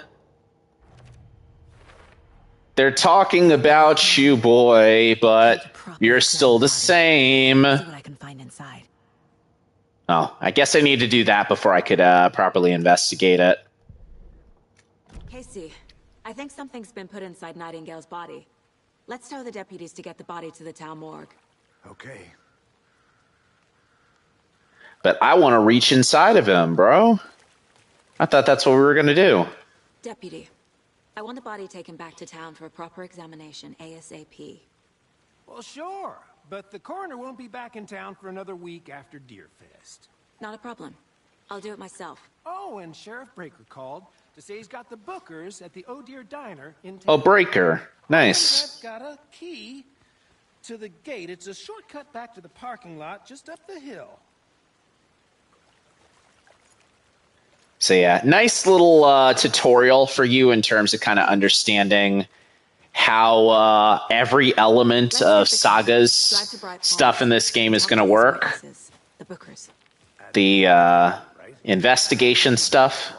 They're talking about you, boy, but you're still the same. See what I can find inside. Oh, I guess I need to do that before I could properly investigate it. Casey, I think something's been put inside Nightingale's body. Let's tell the deputies to get the body to the town morgue. Okay. But I want to reach inside of him, bro. I thought that's what we were going to do. Deputy, I want the body taken back to town for a proper examination ASAP. Well, sure, but the coroner won't be back in town for another week after Deerfest. Not a problem. I'll do it myself. Oh, and Sheriff Breaker called to say he's got the bookers at the Oh Deer Diner in town. Oh, Breaker. Nice. I've got a key to the gate. It's a shortcut back to the parking lot just up the hill. So yeah, nice little tutorial for you in terms of kind of understanding how every element of Saga's stuff in this game is going to work. The bookers. The investigation stuff.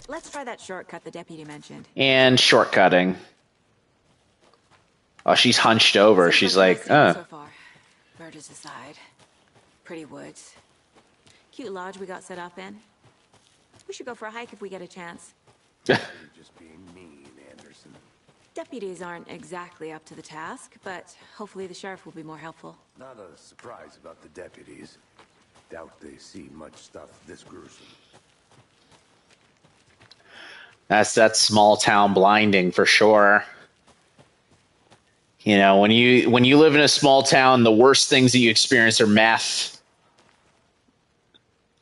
Let's try that shortcut the deputy mentioned. And shortcutting. Oh, she's hunched over. She's like, oh. So far. Murders aside. Pretty woods. Cute lodge we got set up in. We should go for a hike if we get a chance. You're just being mean, Anderson. Deputies aren't exactly up to the task, but hopefully the sheriff will be more helpful. Not a surprise about the deputies. Doubt they see much stuff this gruesome. That's that small town blinding for sure. You know, when you live in a small town, the worst things that you experience are meth.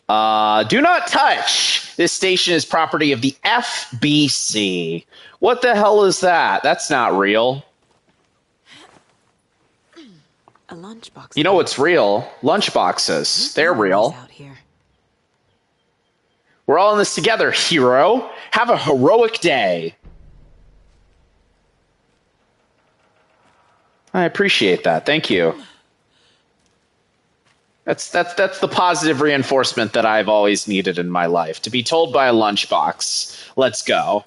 Do not touch. This station is property of the FBC. What the hell is that? That's not real. A lunchbox. You know what's real? Lunchboxes. They're real. Out here. We're all in this together, hero. Have a heroic day. I appreciate that. Thank you. That's the positive reinforcement that I've always needed in my life. To be told by a lunchbox, let's go.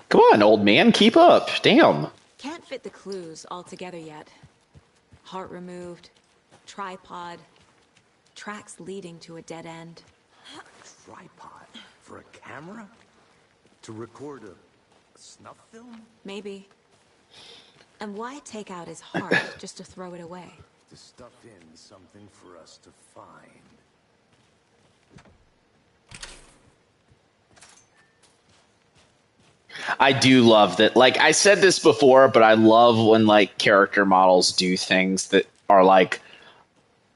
Come on, old man, keep up. Damn. Can't fit the clues all together yet. Heart removed, tripod, tracks leading to a dead end. Tripod? For a camera? To record a snuff film? Maybe. And why take out his heart just to throw it away? To stuff in something for us to find. I do love that. Like, I said this before, but I love when, like, character models do things that are, like,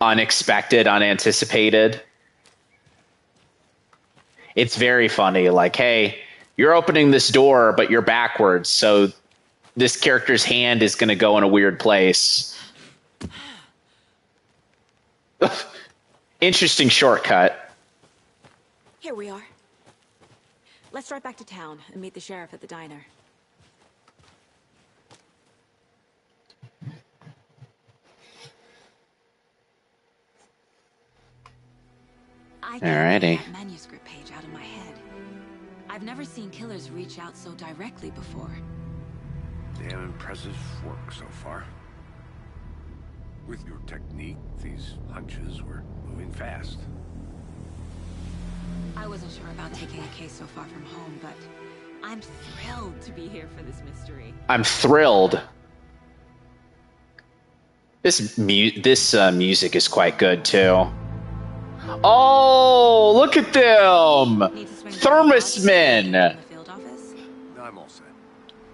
unexpected, unanticipated. It's very funny. Like, hey, you're opening this door, but you're backwards, so this character's hand is going to go in a weird place. Interesting shortcut. Here we are. Let's drive back to town and meet the sheriff at the diner. I can't Alrighty. get that manuscript page out of my head. I've never seen killers reach out so directly before. Damn impressive work so far. With your technique, these hunches were moving fast. I wasn't sure about taking a case so far from home, but I'm thrilled to be here for this mystery. I'm thrilled. This music is quite good too. Oh, look at them! Thermos men! I'm all set.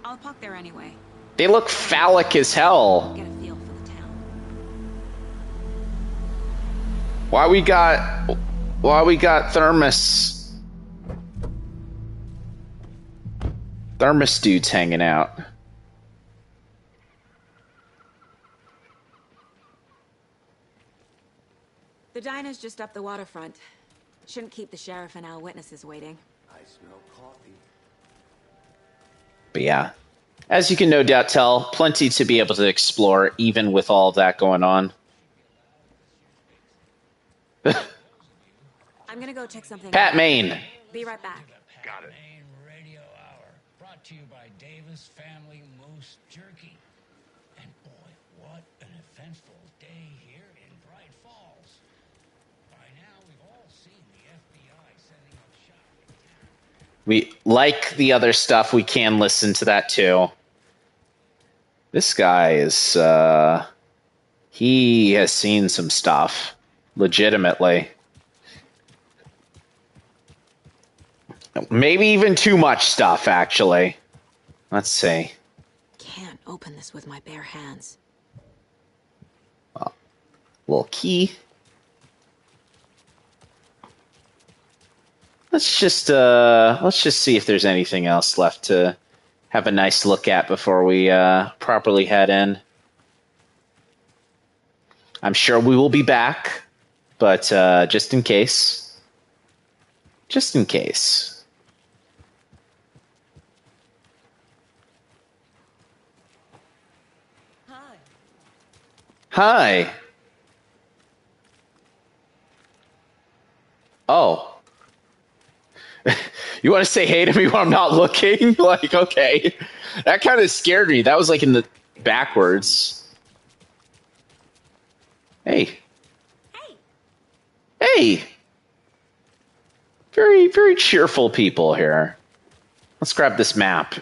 I'll park there anyway. They look phallic as hell. Get a feel for the town. Why we got thermos dudes hanging out? The diner's just up the waterfront. Shouldn't keep the sheriff and our witnesses waiting. I smell coffee. But yeah, as you can no doubt tell, plenty to be able to explore, even with all of that going on. I'm gonna go check something Pat out. Maine. Be right back. Got it. Main Radio Hour, brought to you by Davis Family Moose Jerky. And boy, what an eventful day here in Bright Falls. By now, we've all seen the FBI setting up shop. We like the other stuff. We can listen to that too. This guy is, he has seen some stuff. Legitimately. Maybe even too much stuff, actually. Let's see. Can't open this with my bare hands. Little key. Let's just see if there's anything else left to have a nice look at before we properly head in. I'm sure we will be back, but just in case. Just in case. Hi. Oh. You want to say hey to me when I'm not looking? Like, okay. That kind of scared me. That was like in the backwards. Hey. Hey. Very, very cheerful people here. Let's grab this map.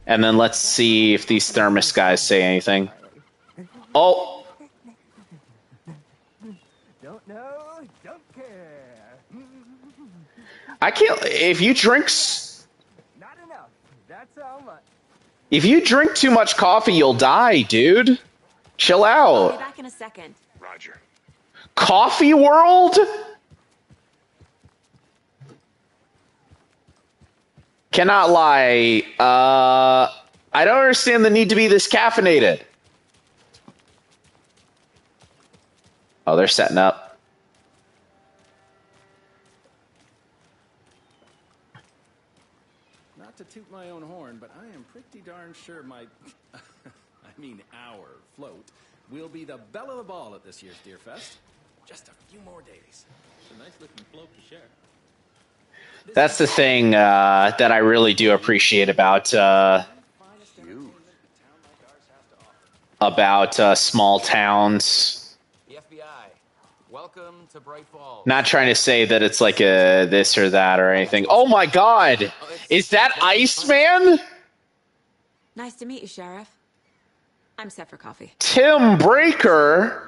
And then let's see if these thermos guys say anything. Oh. Don't know, don't care. I can't. If you drink. Not enough. That's how much. If you drink too much coffee, you'll die, dude. Chill I'll be out. back in a second. Roger. Coffee World? Cannot lie. I don't understand the need to be this caffeinated. Oh, they're setting up. Not to toot my own horn, but I am pretty darn sure my, I mean our float will be the belle of the ball at this year's Deer Fest. Just a few more days. It's a nice looking float to share. That's the thing that I really do appreciate about small towns. The FBI. Welcome to Bright Falls. Not trying to say that it's like a this or that or anything. Oh my God! Is that Iceman? Nice to meet you, Sheriff. I'm set for coffee. Tim Breaker?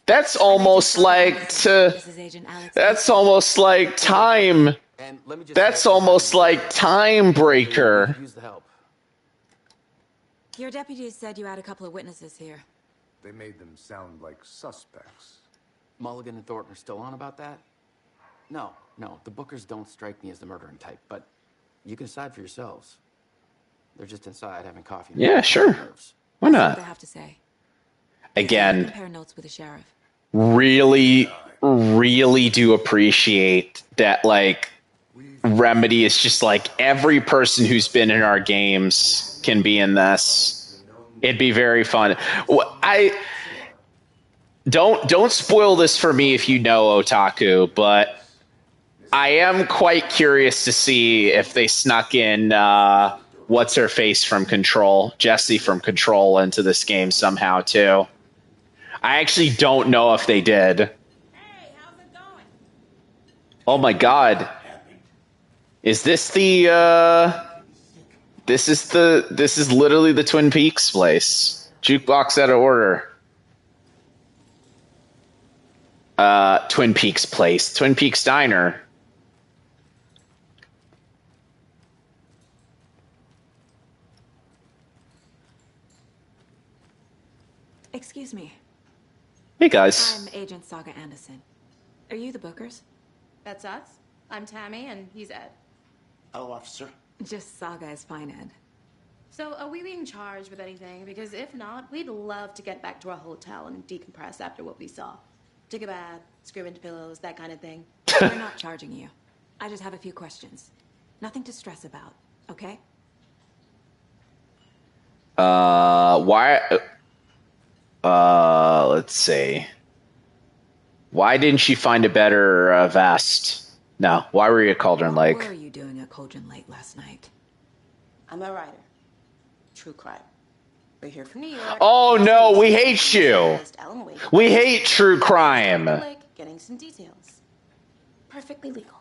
That's almost like This is Agent Alex. that's almost like time. And let me just That's almost like Time Breaker. use the help. Your deputies said you had a couple of witnesses here. They made them sound like suspects. Mulligan and Thornton are still on about that? No, the Bookers don't strike me as the murdering type, but you can decide for yourselves. They're just inside having coffee. Yeah, sure. Why What not? they have to say. Again, Compare notes with the sheriff. really, really do appreciate that, like, Remedy is just like every person who's been in our games can be in this. It'd be very fun. I don't spoil this for me if you know Otaku, but I am quite curious to see if they snuck in what's her face from Control, Jesse from Control, into this game somehow too. I actually don't know if they did. Hey, how's it going? Oh my god. Is this the this is literally the Twin Peaks place. Jukebox out of order. Twin Peaks place. Twin Peaks Diner. Excuse me. Hey guys. I'm Agent Saga Anderson. Are you the Bookers? That's us. I'm Tammy, and he's Ed. Hello, officer. Just Saga is fine, Ed. So, are we being charged with anything? Because if not, we'd love to get back to our hotel and decompress after what we saw. Take a bath, scream into pillows, that kind of thing. We're not charging you. I just have a few questions. Nothing to stress about, okay? Why? Let's see. Why didn't you find a better vest? No. Why were you at Cauldron Lake? What were you doing at Cauldron Lake last night? I'm a writer. True crime. We're here from New York. Oh no, we hate you. We hate true crime. Getting some details. Perfectly legal.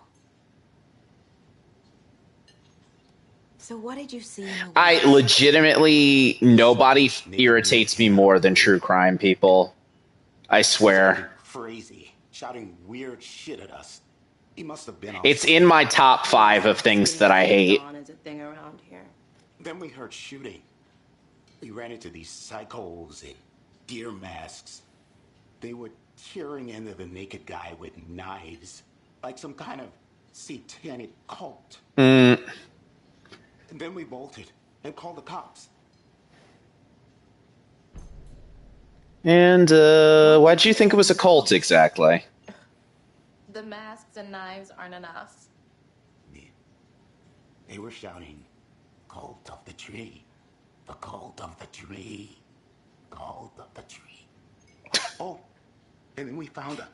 So what did you see in the I legitimately, nobody irritates me more than true crime people. I swear. Crazy, shouting weird shit at us. He must have been. It's in my top 5 of things that I hate. Then we heard shooting. We ran into these psychos in deer masks. They were tearing into the naked guy with knives, like some kind of satanic cult. And then we bolted and called the cops. And why'd you think it was a cult exactly? The masks and knives aren't enough. They were shouting, "Cult of the tree, the cult of the tree, cult of the tree." Oh, and then we found it.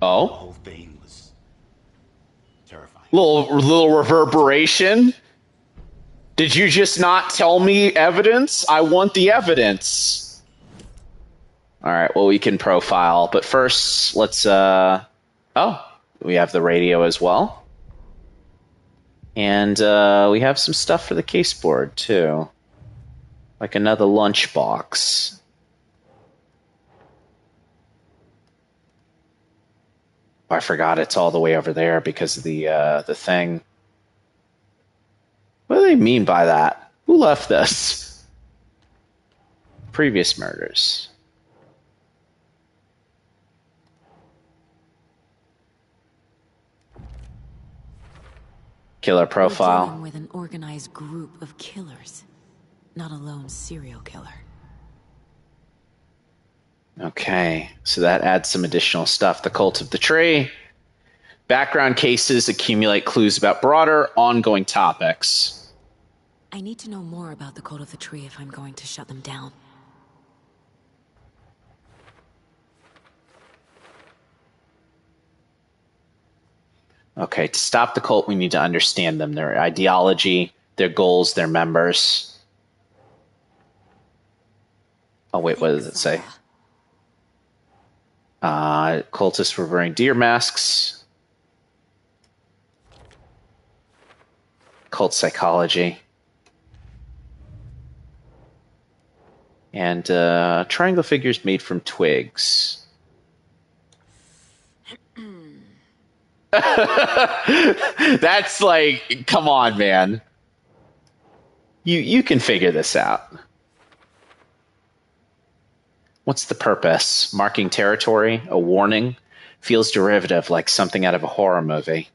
Oh? The whole thing was terrifying. Little reverberation? Did you just not tell me evidence? I want the evidence. Alright, well, we can profile. But first, let's, oh, we have the radio as well. And we have some stuff for the case board, too. Like another lunchbox. Oh, I forgot it's all the way over there because of the thing. What do they mean by that? Who left this? Previous murders. Killer profile. We're dealing with an organized group of killers, not a lone serial killer. Okay, so that adds some additional stuff. The Cult of the Tree. Background cases accumulate clues about broader, ongoing topics. I need to know more about the Cult of the Tree if I'm going to shut them down. Okay, to stop the cult, we need to understand them, their ideology, their goals, their members. Oh, wait, what does it say? Cultists were wearing deer masks. Cult psychology. And triangle figures made from twigs. That's like, come on, man. You can figure this out. What's the purpose? Marking territory? A warning? Feels derivative, like something out of a horror movie.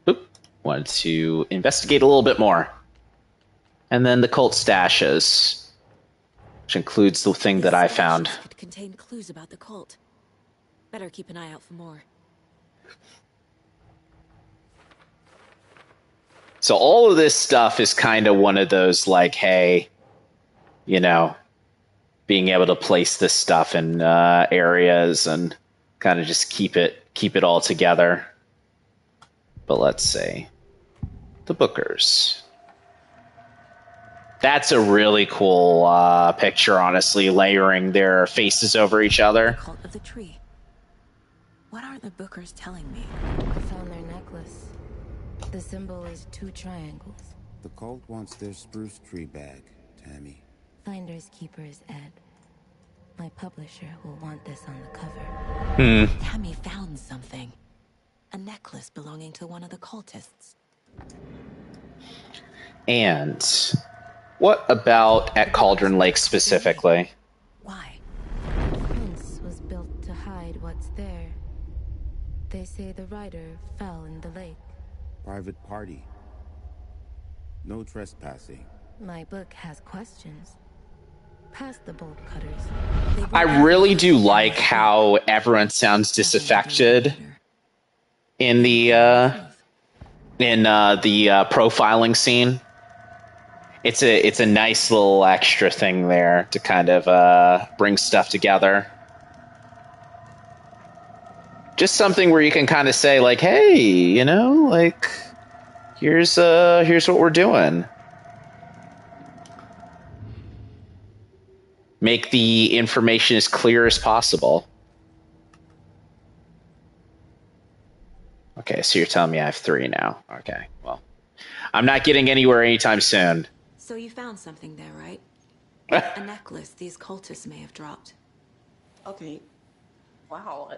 Oop. Wanted to investigate a little bit more. And then the cult stashes, which includes the thing that I found. Could contain clues about the cult. Better keep an eye out for more. So all of this stuff is kind of one of those like, hey, you know, being able to place this stuff in areas and kind of just keep it all together. But let's see. The Bookers. That's a really cool picture, honestly, layering their faces over each other. Cult of the tree. What are the Bookers telling me? I found their necklace. The symbol is 2 triangles. The cult wants their spruce tree bag, Tammy. Finders keepers, Ed. My publisher will want this on the cover. Tammy found something. A necklace belonging to one of the cultists. And what about at Cauldron Lake specifically? Why? The fence was built to hide what's there. They say the rider fell in the lake. Private party. No trespassing. My book has questions. Past the bolt cutters. I really do like how everyone sounds disaffected in the profiling scene. It's a nice little extra thing there to kind of bring stuff together. Just something where you can kind of say like, hey, you know, like here's what we're doing. Make the information as clear as possible. Okay, so you're telling me I have 3 now. Okay, well, I'm not getting anywhere anytime soon. So you found something there, right? A necklace these cultists may have dropped. Okay. Wow.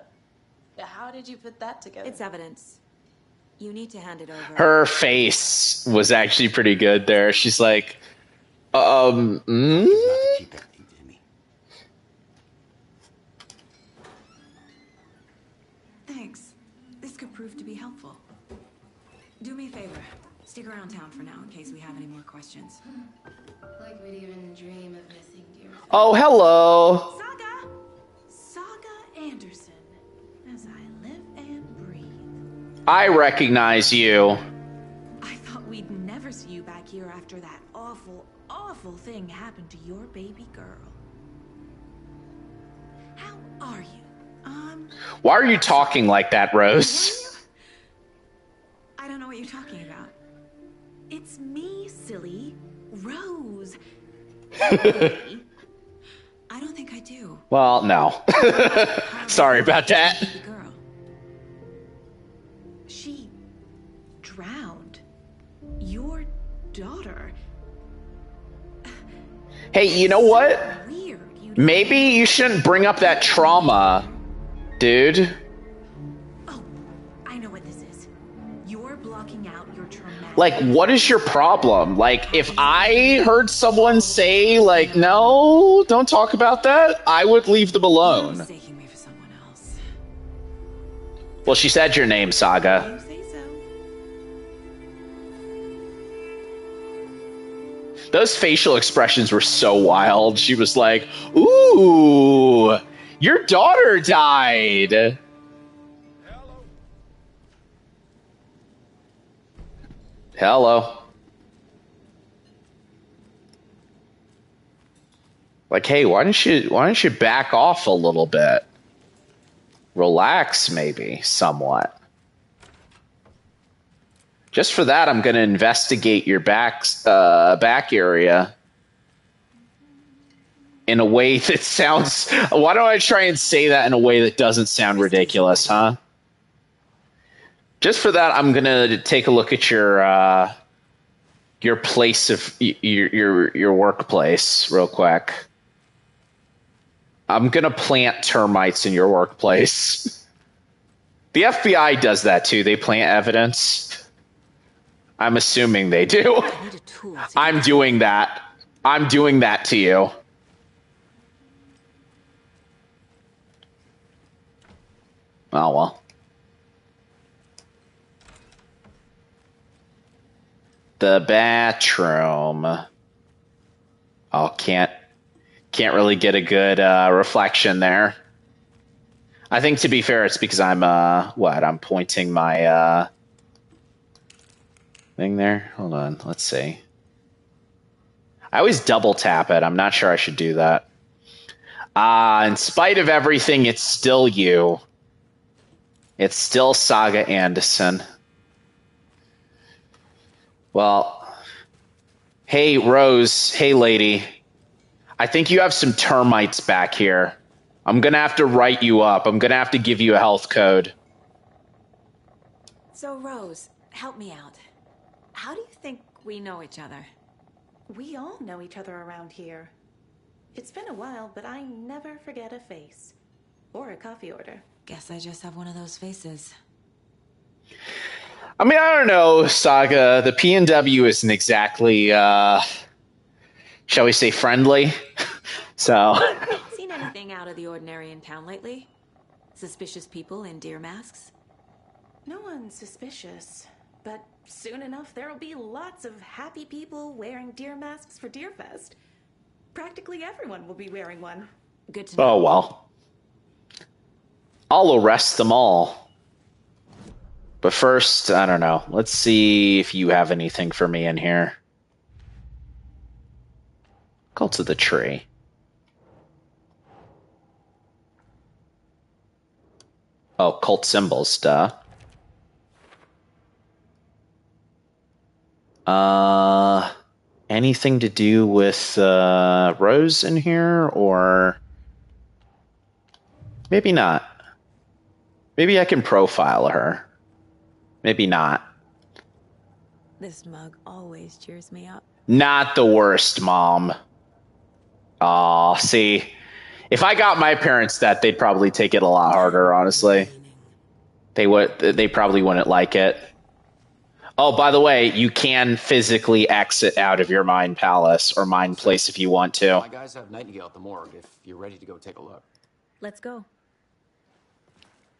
How did you put that together? It's evidence. You need to hand it over. Her face was actually pretty good there. She's like, Thanks. This could prove to be helpful. Do me a favor. Stick around town for now in case we have any more questions. Like we'd even dream of missing dear. Oh, hello. Saga Anderson. As I live and breathe. I recognize you. I thought we'd never see you back here after that awful, awful thing happened to your baby girl. How are you? Why are you talking like that, Rose? I don't know what you're talking about. It's me, silly. Rose. I don't think I do. Well, no. Sorry about that. Girl. She drowned. Your daughter. Hey, you know what? Maybe you shouldn't bring up that trauma, dude. I know what this is. You're blocking out your traumatic. Like, what is your problem? Like, if I heard someone say, like, no, don't talk about that, I would leave them alone. Mistaking me for someone else. Well, she said your name, Saga. Those facial expressions were so wild. She was like, ooh, your daughter died. Hello. Like, hey, why don't you back off a little bit? Relax, maybe, somewhat. Just for that, I'm going to investigate your back area in a way that sounds... Why don't I try and say that in a way that doesn't sound ridiculous, huh? Just for that, I'm going to take a look at your place of... your workplace real quick. I'm going to plant termites in your workplace. The FBI does that, too. They plant evidence. I'm assuming they do. I'm doing that. I'm doing that to you. Oh, well. The bathroom. Oh, can't really get a good reflection there. I think, to be fair, it's because I'm I'm pointing my thing there. Hold on, let's see. I always double tap it. I'm not sure I should do that. In spite of everything, it's still you. It's still Saga Anderson. Well, hey, Rose. Hey, lady. I think you have some termites back here. I'm going to have to write you up. I'm going to have to give you a health code. So, Rose, help me out. How do you think we know each other? We all know each other around here. It's been a while, but I never forget a face. Or a coffee order. Guess I just have one of those faces. I mean, I don't know, Saga. The P&W isn't exactly, shall we say, friendly. So... Seen anything out of the ordinary in town lately? Suspicious people in deer masks? No one's suspicious. But soon enough, there'll be lots of happy people wearing deer masks for Deerfest. Practically everyone will be wearing one. Good to know. Oh, well. I'll arrest them all. But first, I don't know. Let's see if you have anything for me in here. Cult of the Tree. Oh, cult symbols, duh. Anything to do with Rose in here, or maybe not? Maybe I can profile her. Maybe not. This mug always cheers me up. Not the worst, Mom. Aw, see, if I got my parents that, they'd probably take it a lot harder, honestly. They probably wouldn't like it. Oh, by the way, you can physically exit out of your mind palace or mind place if you want to. My guys have Nightingale at the morgue if you're ready to go take a look. Let's go.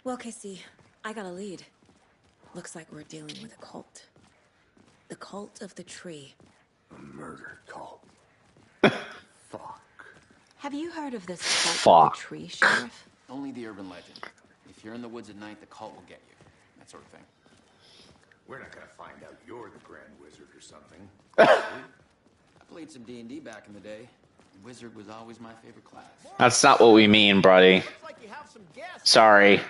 Well, Casey, I got a lead. Looks like we're dealing with a cult. The cult of the tree. A murder cult. Fuck. Have you heard of this cult of the tree, Sheriff? Only the urban legend. If you're in the woods at night, the cult will get you. That sort of thing. We're not gonna find out you're the Grand Wizard or something. I played some D&D back in the day. Wizard was always my favorite class. That's not what we mean, buddy. Sorry.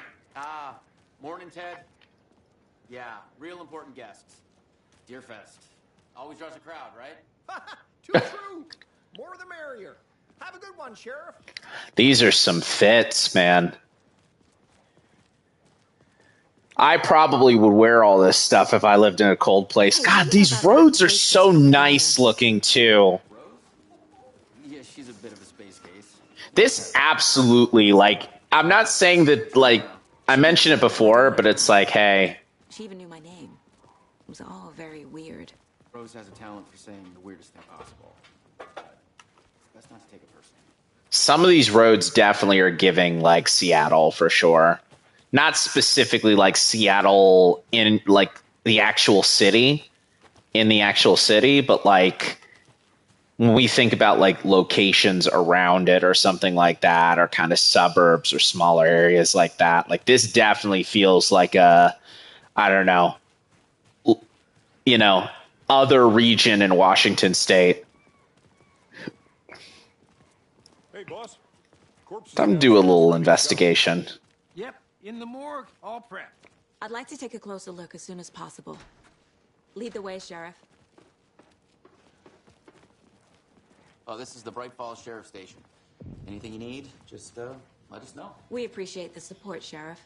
Morning, Ted. Yeah, real important guests. Deerfest. Always draws a crowd, right? Too true. More the merrier. Have a good one, Sheriff. These are some fits, man. I probably would wear all this stuff if I lived in a cold place. God, these roads are so nice looking, too. Yeah, she's a bit of a space case. This absolutely, like, I'm not saying that, like, I mentioned it before, but it's like, hey. She even knew my name. It was all very weird. Rose has a talent for saying the weirdest thing possible. But best not to take it personally. Some of these roads definitely are giving, like, Seattle for sure. Not specifically like Seattle in like the actual city, but like when we think about like locations around it or something like that, or kind of suburbs or smaller areas like that, like this definitely feels like a, I don't know, other region in Washington State. Hey, boss. Time to do a little investigation. Yep, in the morgue, all prepped. I'd like to take a closer look as soon as possible. Lead the way, Sheriff. Oh, this is the Bright Falls Sheriff Station. Anything you need, just let us know. We appreciate the support, Sheriff.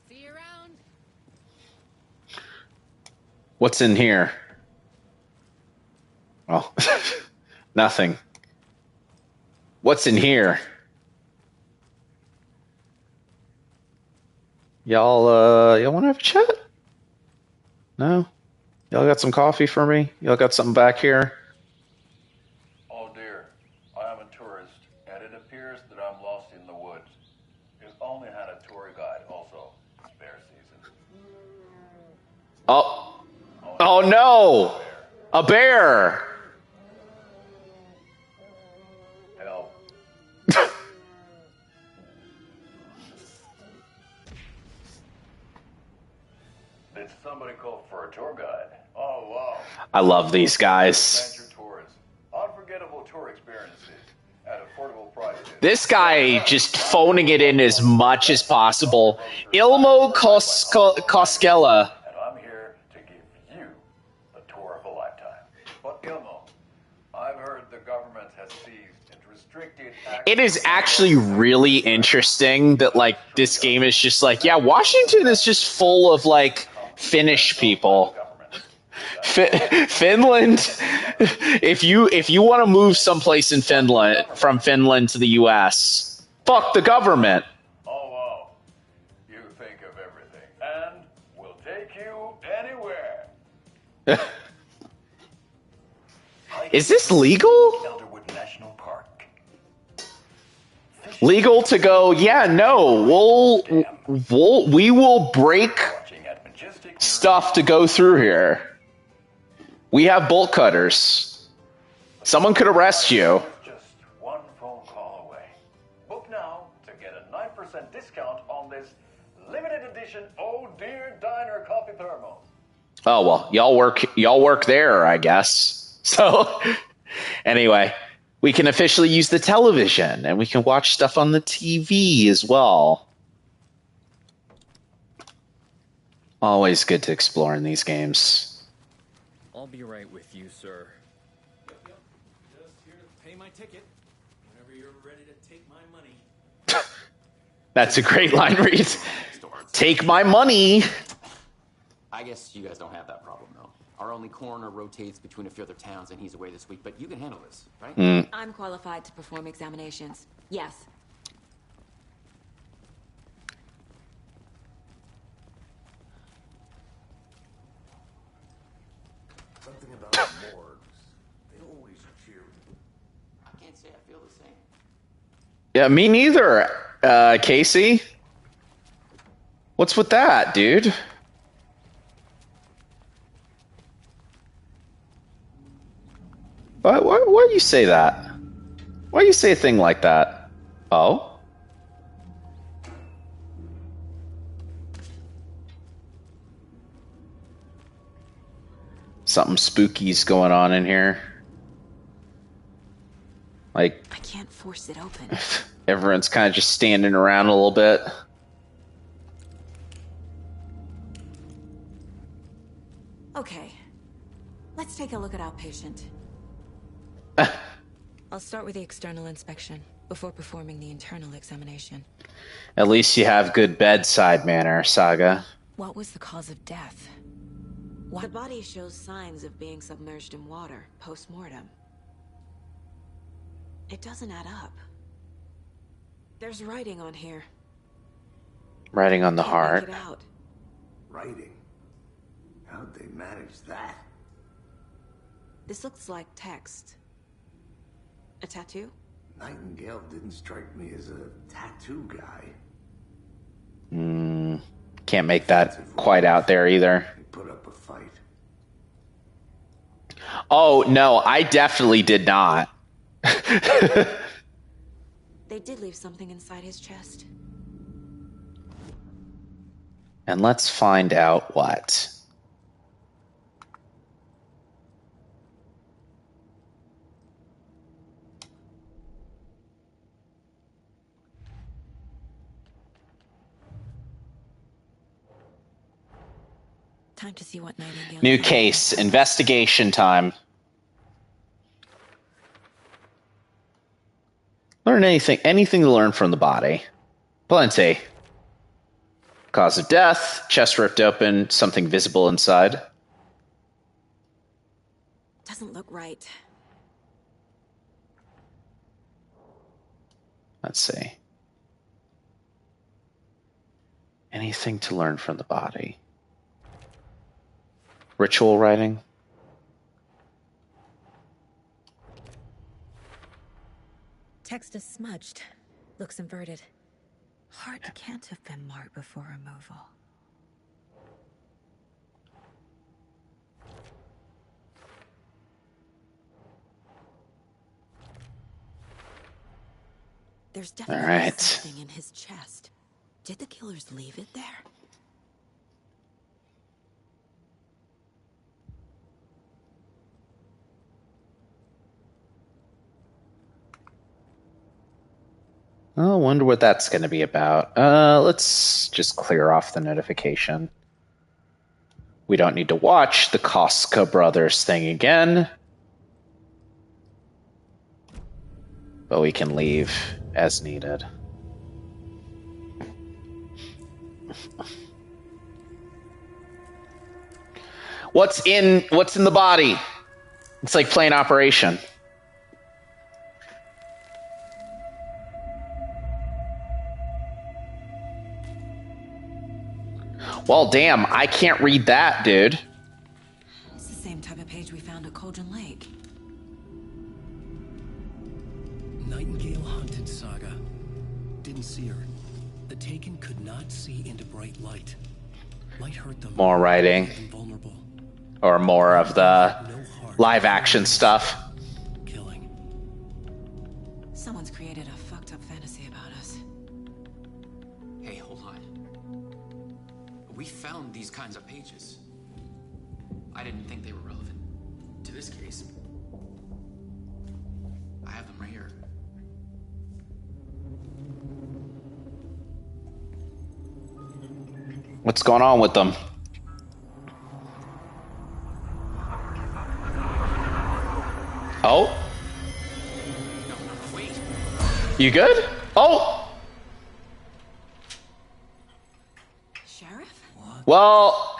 See you around. What's in here? Oh, nothing. What's in here? Y'all want to have a chat? No? Y'all got some coffee for me? Y'all got something back here? Oh dear, I am a tourist, and it appears that I'm lost in the woods. If only had a tour guide also. Spare season. Oh no! A bear! Help. Did somebody call for a tour guide? Oh, wow. I love these guys. Adventure tours. Unforgettable tour experiences at affordable prices. This guy just phoning it in as much as possible. Ilmo Koskela. And I'm here to give you the tour of a lifetime. But Ilmo, I've heard the government has seized and restricted access. It is actually really interesting that, like, this game is just like, yeah, Washington is just full of, like, Finnish people. Finland, if you want to move someplace in Finland, from Finland to the U.S., fuck the government. Oh, wow. You think of everything. And we'll take you anywhere. Is this legal? Legal to go? Yeah, no. We will break stuff to go through here. We have bolt cutters. Someone could arrest you. Just one phone call away. Book now to get a 9% discount on this limited edition Oh Dear Diner coffee thermos. Oh well, y'all work there, I guess. So anyway, we can officially use the television and we can watch stuff on the TV as well. Always good to explore in these games. I'll be right with you, sir. Yep. Just here to pay my ticket. Whenever you're ready to take my money. That's a great line read. Take my money. I guess you guys don't have that problem, though. Our only coroner rotates between a few other towns, and he's away this week. But you can handle this, right? I'm qualified to perform examinations. Yes. Something about morgues. They always cheer. I can't say I feel the same. Yeah, me neither, Casey. What's with that, dude? Why do you say that? Why do you say a thing like that? Oh? Something spooky's going on in here. Like, I can't force it open. everyone's kind of just standing around a little bit. Okay. Let's take a look at our patient. I'll start with the external inspection before performing the internal examination. At least you have good bedside manner, Saga. What was the cause of death? The body shows signs of being submerged in water post-mortem. It doesn't add up. There's writing on here. Writing on the Can't heart. make it out. Writing? How'd they manage that? This looks like text. A tattoo? Nightingale didn't strike me as a tattoo guy. Can't make that quite out there either. He put up a fight. Oh, no, I definitely did not. They did leave something inside his chest. And let's find out what. Time to see what Nightingale. New case. Investigation time. Learn anything to learn from the body. Plenty. Cause of death, chest ripped open, something visible inside. Doesn't look right. Let's see. Anything to learn from the body. Ritual writing. Text is smudged. Looks inverted. Heart can't have been marked before removal. There's definitely something in his chest. Did the killers leave it there? I wonder what that's going to be about. Let's just clear off the notification. We don't need to watch the Costco Brothers thing again. But we can leave as needed. What's in the body? It's like playing Operation. Well, damn, I can't read that, dude. It's the same type of page we found at Cauldron Lake. Nightingale hunted Saga. Didn't see her. The Taken could not see into bright light. Light hurt them. More writing. Vulnerable. Or more of the live action stuff. Someone's created a fucked up fantasy about us. Hey, hold on. We found these kinds of pages. I didn't think they were relevant to this case. I have them right here. What's going on with them? Oh? No, wait. You good? Oh! Sheriff? Well,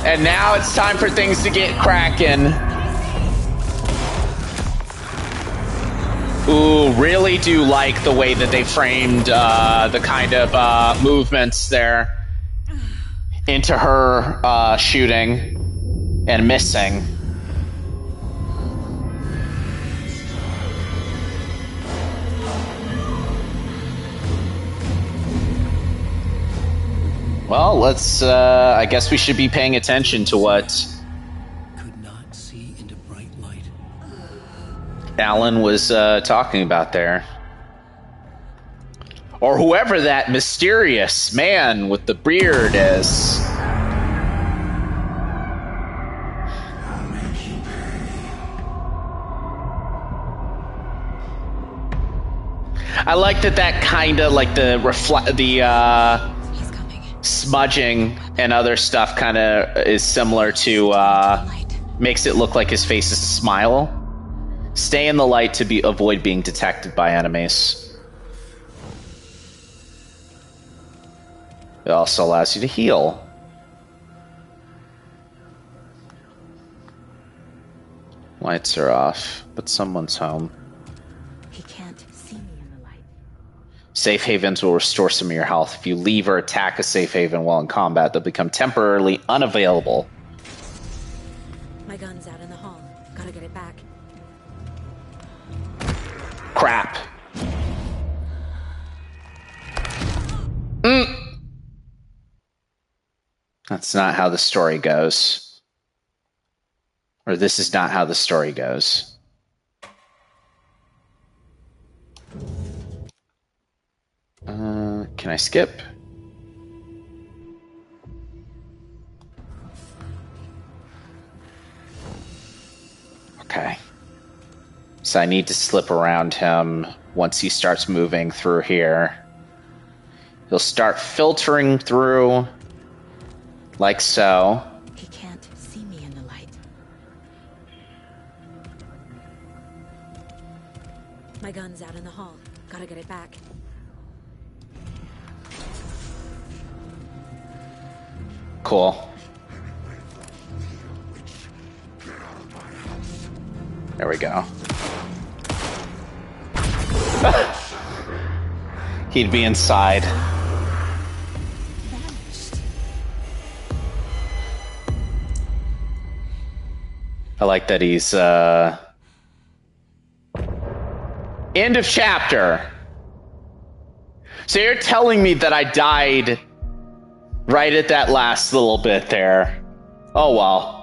and now it's time for things to get cracking. Ooh, really do like the way that they framed the kind of movements there into her shooting and missing. Well, let's, I guess we should be paying attention to what Alan was talking about there. Or whoever that mysterious man with the beard is. I like that kind of like the smudging and other stuff kind of is similar to makes it look like his face is a smile. Stay in the light to avoid being detected by enemies. It also allows you to heal. Lights are off, but someone's home. He can't see me in the light. Safe havens will restore some of your health. If you leave or attack a safe haven while in combat, they'll become temporarily unavailable. My gun's out in the hall. Gotta get it back. Crap. That's not how the story goes. Or this is not how the story goes. Can I skip? Okay. So I need to slip around him once he starts moving through here. He'll start filtering through like so. He can't see me in the light. My gun's out in the hall. Gotta get it back. Cool. There we go. He'd be inside. I like that he's end of chapter. So you're telling me that I died right at that last little bit there. Oh well.